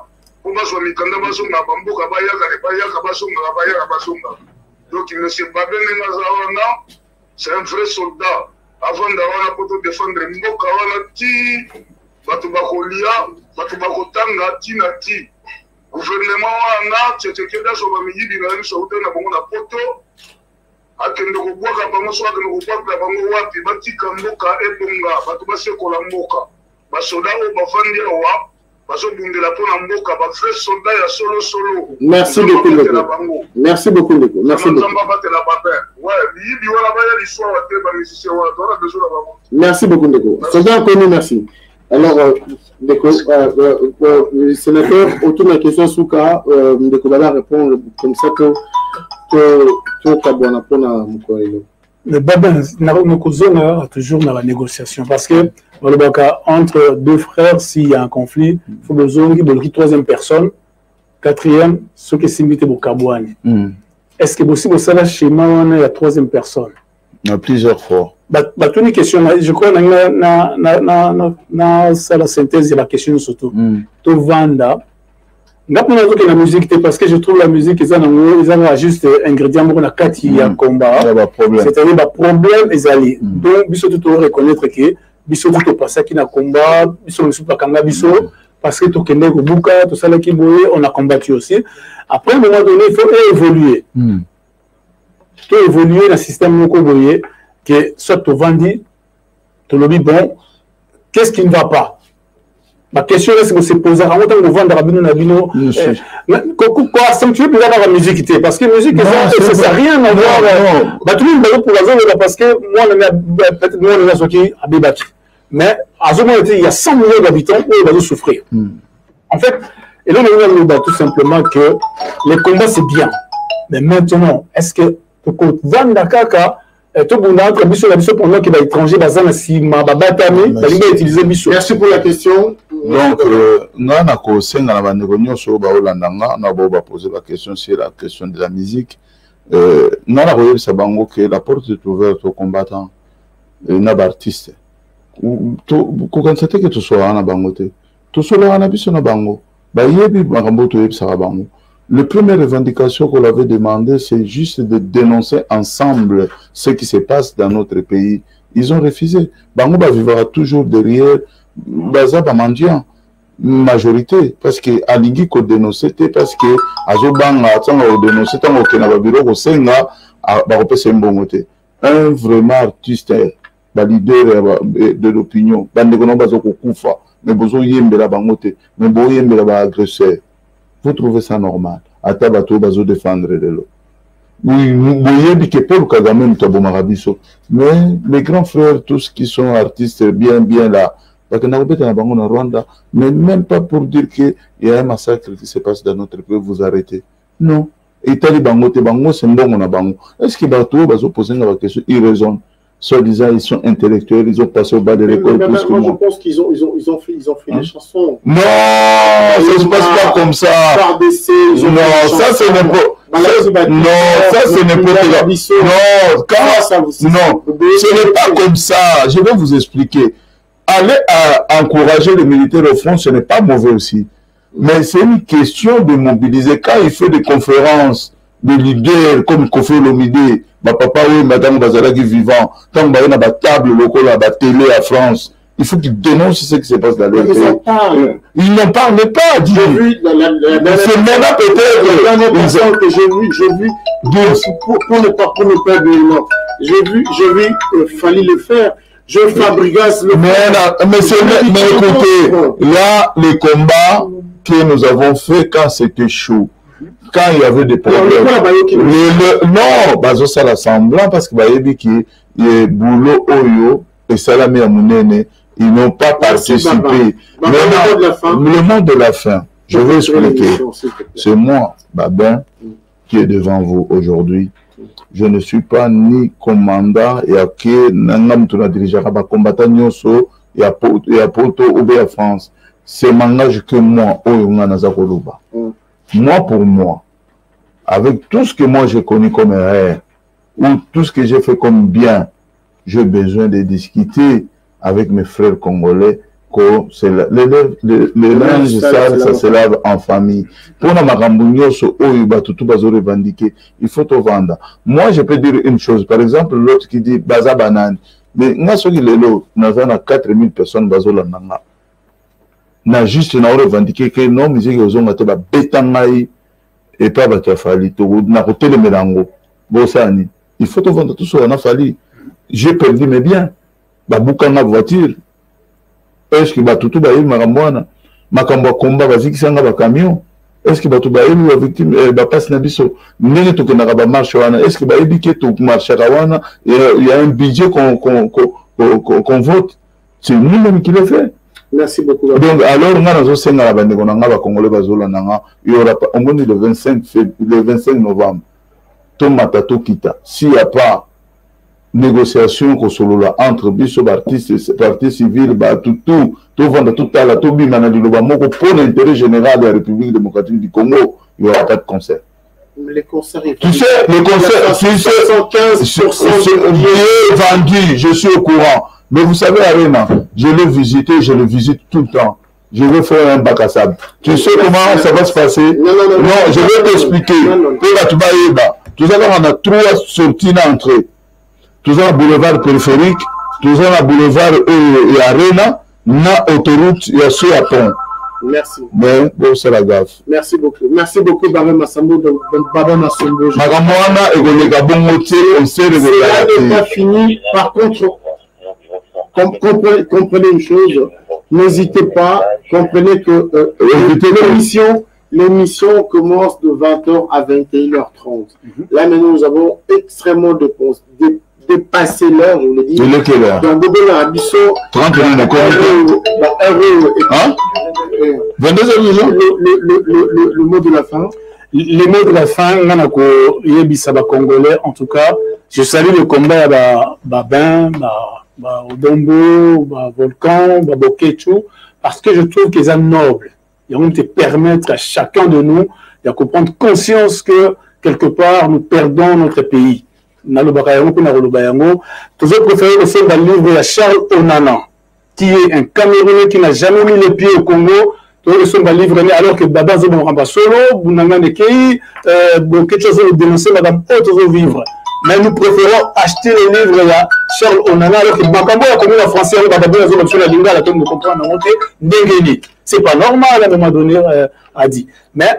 Po bazwa mikanda bazonga bamboka bayaka basonga. Donc M. Babin Nengaza wana, c'est un vrai soldat. Avant d'avoir pour défendre mboka wana ti batu bakolia batu bakotanga ti na ti gouvernement wana tsekeda so ba miyibi na biso utana bongo na poto akende ko bwaka bango so akende ko bwaka bango wapi batika mboka ebonga batu basekola mboka basoda o bafandi awa bazobundela pona mboka ba frère soldat ya solo. Merci beaucoup Ndeko. Merci beaucoup Ndeko. Merci beaucoup. Merci beaucoup Ndeko. Soldat connu, merci. Alors Ndeko, sénateur, autour de la question Souka, Ndeko va répondre comme ça que Kabwana pour na Mukwelo. Le Babin, nous causons toujours dans la négociation parce que entre deux frères, s'il y a un conflit, il faut besoin de troisième personne, quatrième, ce qui est limité pour Kabouane. Est-ce que possible ça là chez moi on est la troisième personne? Il y a plusieurs fois. Toute une question, je crois na la synthèse de la question surtout. To vanda. La musique, parce que je trouve la musique, ils ont juste ingrédient pour la kati à combat. C'est-à-dire le problème est allé. Donc, il faut tout reconnaître que il faut tout passer qui na combat, il faut pas kanga biso parce que tout kende ko buka, tout ça là qui boye, on a combattu aussi. Après, à un moment donné, il faut évoluer. Il faut évoluer dans le système loko boye que soit tu vendis, tu le dis bon, qu'est-ce qui ne va pas? Ma question est que se poser en tant que vendre Rabino Nabino, quoi accentuer plus la musique parce que musique ça n'a rien à voir. Tout le monde pour la zone parce que moi peut-être moi on est sorti à Bébaki, mais à ce moment il y a 100 millions d'habitants où ils vont souffrir. En fait, et là on nous tout simplement que les combats c'est bien, mais maintenant est-ce que pour vendre Kaka tout le monde pendant qu'il va étranger, merci pour la question. Donc, nous avons posé la question sur la question de la musique. Nous avons que la porte est ouverte aux combattants et aux artistes. Vous constatez que tout soit en bangote. Tout soit en abyss en bango. La première revendication qu'on avait demandé, c'est juste de dénoncer ensemble ce qui se passe dans notre pays. Ils ont refusé. Bango vivra toujours derrière Bazaba Mandian, majorité, parce que Alingi ko dénoncé, parce que Azobanga atanga o dénoncé, tango kenaba bureau ko senga ba kopesa mbongote. Un vraiment artiste, leader de l'opinion, bandeko no bazoko kufa, mais bozo yembela bangote, mais bo yembela ba agresseur. Vous trouvez ça normal? Atabato bazo défendre de l'eau. Oui, vous voyez que Paul Kagame nous tabou marabiso. Mais les grands frères, tous qui sont artistes bien là, mais même pas pour dire qu'il y a un massacre qui se passe dans notre pays, vous arrêtez. Non. Et Tali Bango, c'est bon, on a Bango. Est-ce que Bato bazo poser la question? Ils raisonnent. Soi-disant, ils sont intellectuels, ils ont passé au bas de l'école plus que moi. Je pense qu'ils ont fait des chansons. Non, ça ne se passe pas comme ça. Non, ça ce n'est pas. Non, ça ce n'est pas. Non, ce n'est pas comme ça. Je vais vous expliquer. Aller à encourager les militaires au front, ce n'est pas mauvais aussi. Mais c'est une question de mobiliser. Quand il fait des conférences de leaders comme Kofi Olomide, papa oui, madame Bazalaki vivant, tant que la table locale, la télé à France, il faut qu'ils dénoncent ce qui se passe dans leur pays. Ils n'en parlent pas. J'ai vu c'est maintenant peut-être que j'ai vu pour ne pas dire j'ai vu fallait le faire. Je fabricasse le mais écoutez, là, les combats que nous avons fait quand c'était chaud, quand il y avait des problèmes. Non, ça semblant parce que il y a boulot oyo et salami à mounene ils n'ont pas participé. Le mot de la fin, je vais expliquer. C'est moi, Babin, qui est devant vous aujourd'hui. Je ne suis pas ni commandant et à qui n'angam tu n'as dirigé pas combattant nyoso et à Porto ou bien France. C'est langage que moi, moi pour moi, avec tout ce que moi j'ai connu comme erreur ou tout ce que j'ai fait comme bien, j'ai besoin de discuter avec mes frères congolais. Le linge sale, ça se lave en famille. Pour la marambunyoso, revendiquer, il faut te vendre. Moi, je peux dire une chose. Par exemple, l'autre qui dit Baza Banane. Mais moi, ce qui est là, nous avons 4000 personnes Bazola Nanga. Na juste na revendiquer que non, mais ils ont été bétangaï et pas batafali. Na côté le mélango. Bossani. Il faut te vendre tout ça. On a fallu. J'ai perdu mes biens. Babouka ma voiture. Est-ce que Batutu Baïl Maramwana, Makamba Komba, Bazikisanga, Bakamion, est-ce que Batutu Baïl ou victime, Bapas Nabiso, n'est-ce que Naraba Marchawana, est-ce que Baïl qui est au Marcharawana, il y a un budget qu'on vote, c'est nous-mêmes qui le fait. Merci beaucoup. Donc, alors, on a aussi un Congolais Bazola Nanga, il y aura pas, on dit le 25 novembre, Tomatato Kita, s'il n'y a pas négociation entre biso parti civil tout vendre tout à la pour l'intérêt général de la République démocratique du Congo, il n'y aura pas de concert. Les concerts, tu sais, les concerts, 75% vendu, je suis au courant. Mais vous savez, Arena, je l'ai visité, je le visite tout le temps. Je vais faire un bac à sable. Tu sais comment ça va se passer? Non, je vais t'expliquer. Tout à l'heure, on a 3 sorties d'entrée. Tout ça, boulevard périphérique, tout ça, boulevard et arena, na autoroute, il y a ce à pont. Merci. Mais bon, c'est la gaffe. Merci beaucoup. Merci beaucoup, Baba Massambo. Baba Massambo. Magamwana et Golega Bongoté, on sait le cela n'est pas fini. Par contre, comprenez une chose, n'hésitez pas, comprenez que l'émission commence de 20h à 21h30. Là, maintenant, nous avons extrêmement dépassé l'heure, je vous le dis. Il est quelle heure? Dans Bobo, à Bissot, 30 minutes. 22h, le mot de la fin. Les mots de la fin, Yebisaba Congolais, en tout cas, je salue le combat à Babin, Odombo, Volcan, Bokechu, parce que je trouve qu'ils sont nobles. Ils vont te permettre à chacun de nous de prendre conscience que quelque part nous perdons notre pays. Toujours préféré le faire dans le livre de Charles Onana, qui est un Camerounais qui n'a jamais mis les pieds au Congo. Alors que Baba Zobo Ramba Solo, Bounanga Nekei, quelque chose à dénoncer, Madame Haute vivre. Mais nous préférons acheter les livres de Charles Onana, alors que Bakambo a commis la française, Bababo Zobo sur la Linga, la tombe de comprendre, c'est pas normal à un moment donné, a dit. Mais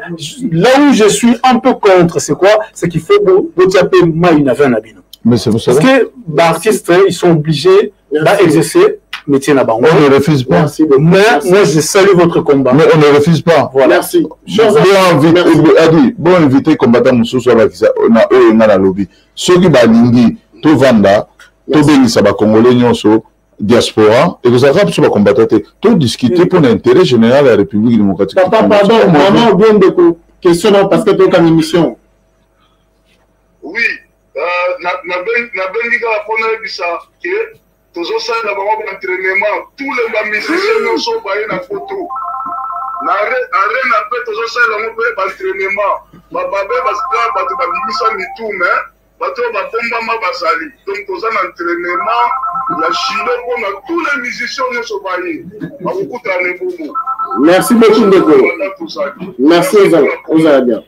là où je suis un peu contre, c'est quoi? C'est qu'il faut que Maïnavin Nabino. Mais c'est vous savez. Parce que les artistes, ils sont obligés d'exercer. Métier là-bas. On ne refuse pas. Mais moi, je salue votre combat. Mais on ne refuse pas. Voilà. Merci. Bon invité combattant Moussou sur la lobby. Ceux qui balingi, tout vanda, tout bénissa ba Congolais nyonso, diaspora, et les Arabes sont combattants. Tout discuter pour l'intérêt général de la République démocratique. Papa, pardon, vraiment bien de questions parce que tu as une émission. Oui, na bendiga pona bisa que toujours ça na bango entraînement tous les musiciens nous sont baillés na photo na arena pe toujours ça la mo pe entraînement ba baska ba to ba bimisa ni tout mais ba to ba bomba ma basali donc tous en entraînement la chilo pour tous les musiciens nous sont baillés ba beaucoup traîner bobo. Merci beaucoup Ndeko. Merci aux bien.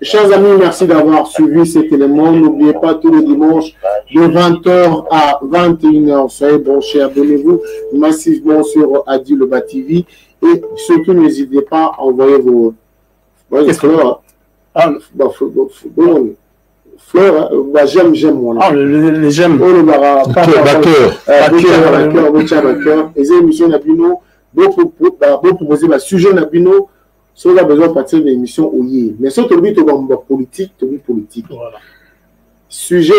Chers amis, merci d'avoir suivi cet élément. N'oubliez pas tous les dimanches de 20h à 21h. Soyez branchés, abonnez-vous massivement sur Adi Loba TV et surtout n'hésitez pas à envoyer vos fleurs. Fleurs, j'aime moi. Ah, les j'aime. Oh, le cœur. Les émissions Nabino, beaucoup proposer le sujet Nabino. Si on a besoin de partir de l'émission, oui. Mais si on te politique, tu politique. Voilà. Sujet,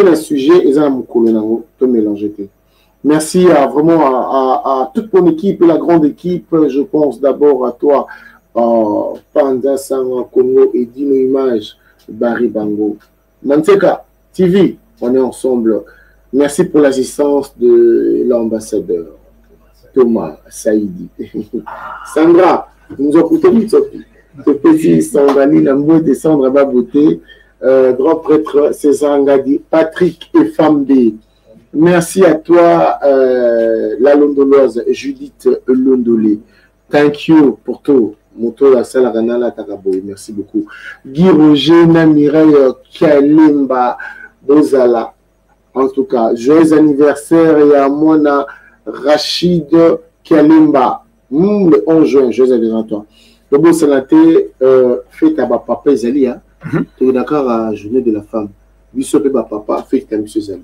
ils ont un colonel, tu mélanger. Merci à toute mon équipe et la grande équipe. Je pense d'abord à toi, Panda Sang Congo et Dino Image, Barry Bango. Manteka TV, on est ensemble. Merci pour l'assistance de l'ambassadeur Thomas Saïdi. Sandra, nous avons écouté ce petit Sandrani Nambo de Sandra Baboté, grand prêtre César Ngadi, Patrick et Fambe. Merci à toi, la Londoloise Judith Londolé. Thank you pour tout. Moto la salle Ranala Taraboy. Merci beaucoup. Guy Roger, Namireille Kalimba Bozala. En tout cas, joyeux anniversaire et à Mona Rachid Kalimba. Le 11 juin, joyeux anniversaire à toi. Le beau salaté, fête à papa Zali. Tu es d'accord à la journée de la femme. Bissop et papa, fête à M. Zali.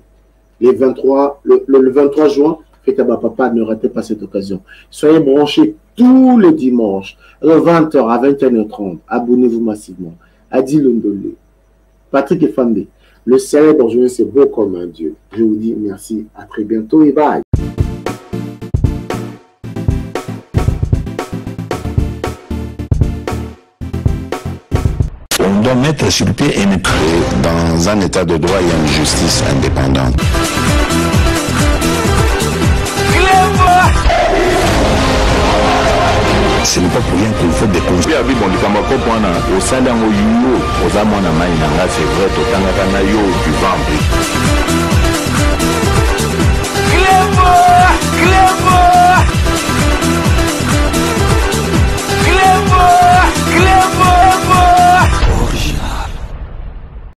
Le 23 juin, fête à papa, ne ratez pas cette occasion. Soyez branchés tous les dimanches, de 20h à 21h30. Abonnez-vous massivement. Adi Londolé, Patrick et Fambe. Le célèbre aujourd'hui, c'est beau comme un Dieu. Je vous dis merci, à très bientôt et bye. On doit mettre sur pied et créer dans un état de droit et une justice indépendante. Ce n'est pas pour rien qu'il faut des causes. Au sein d'un c'est vrai, tu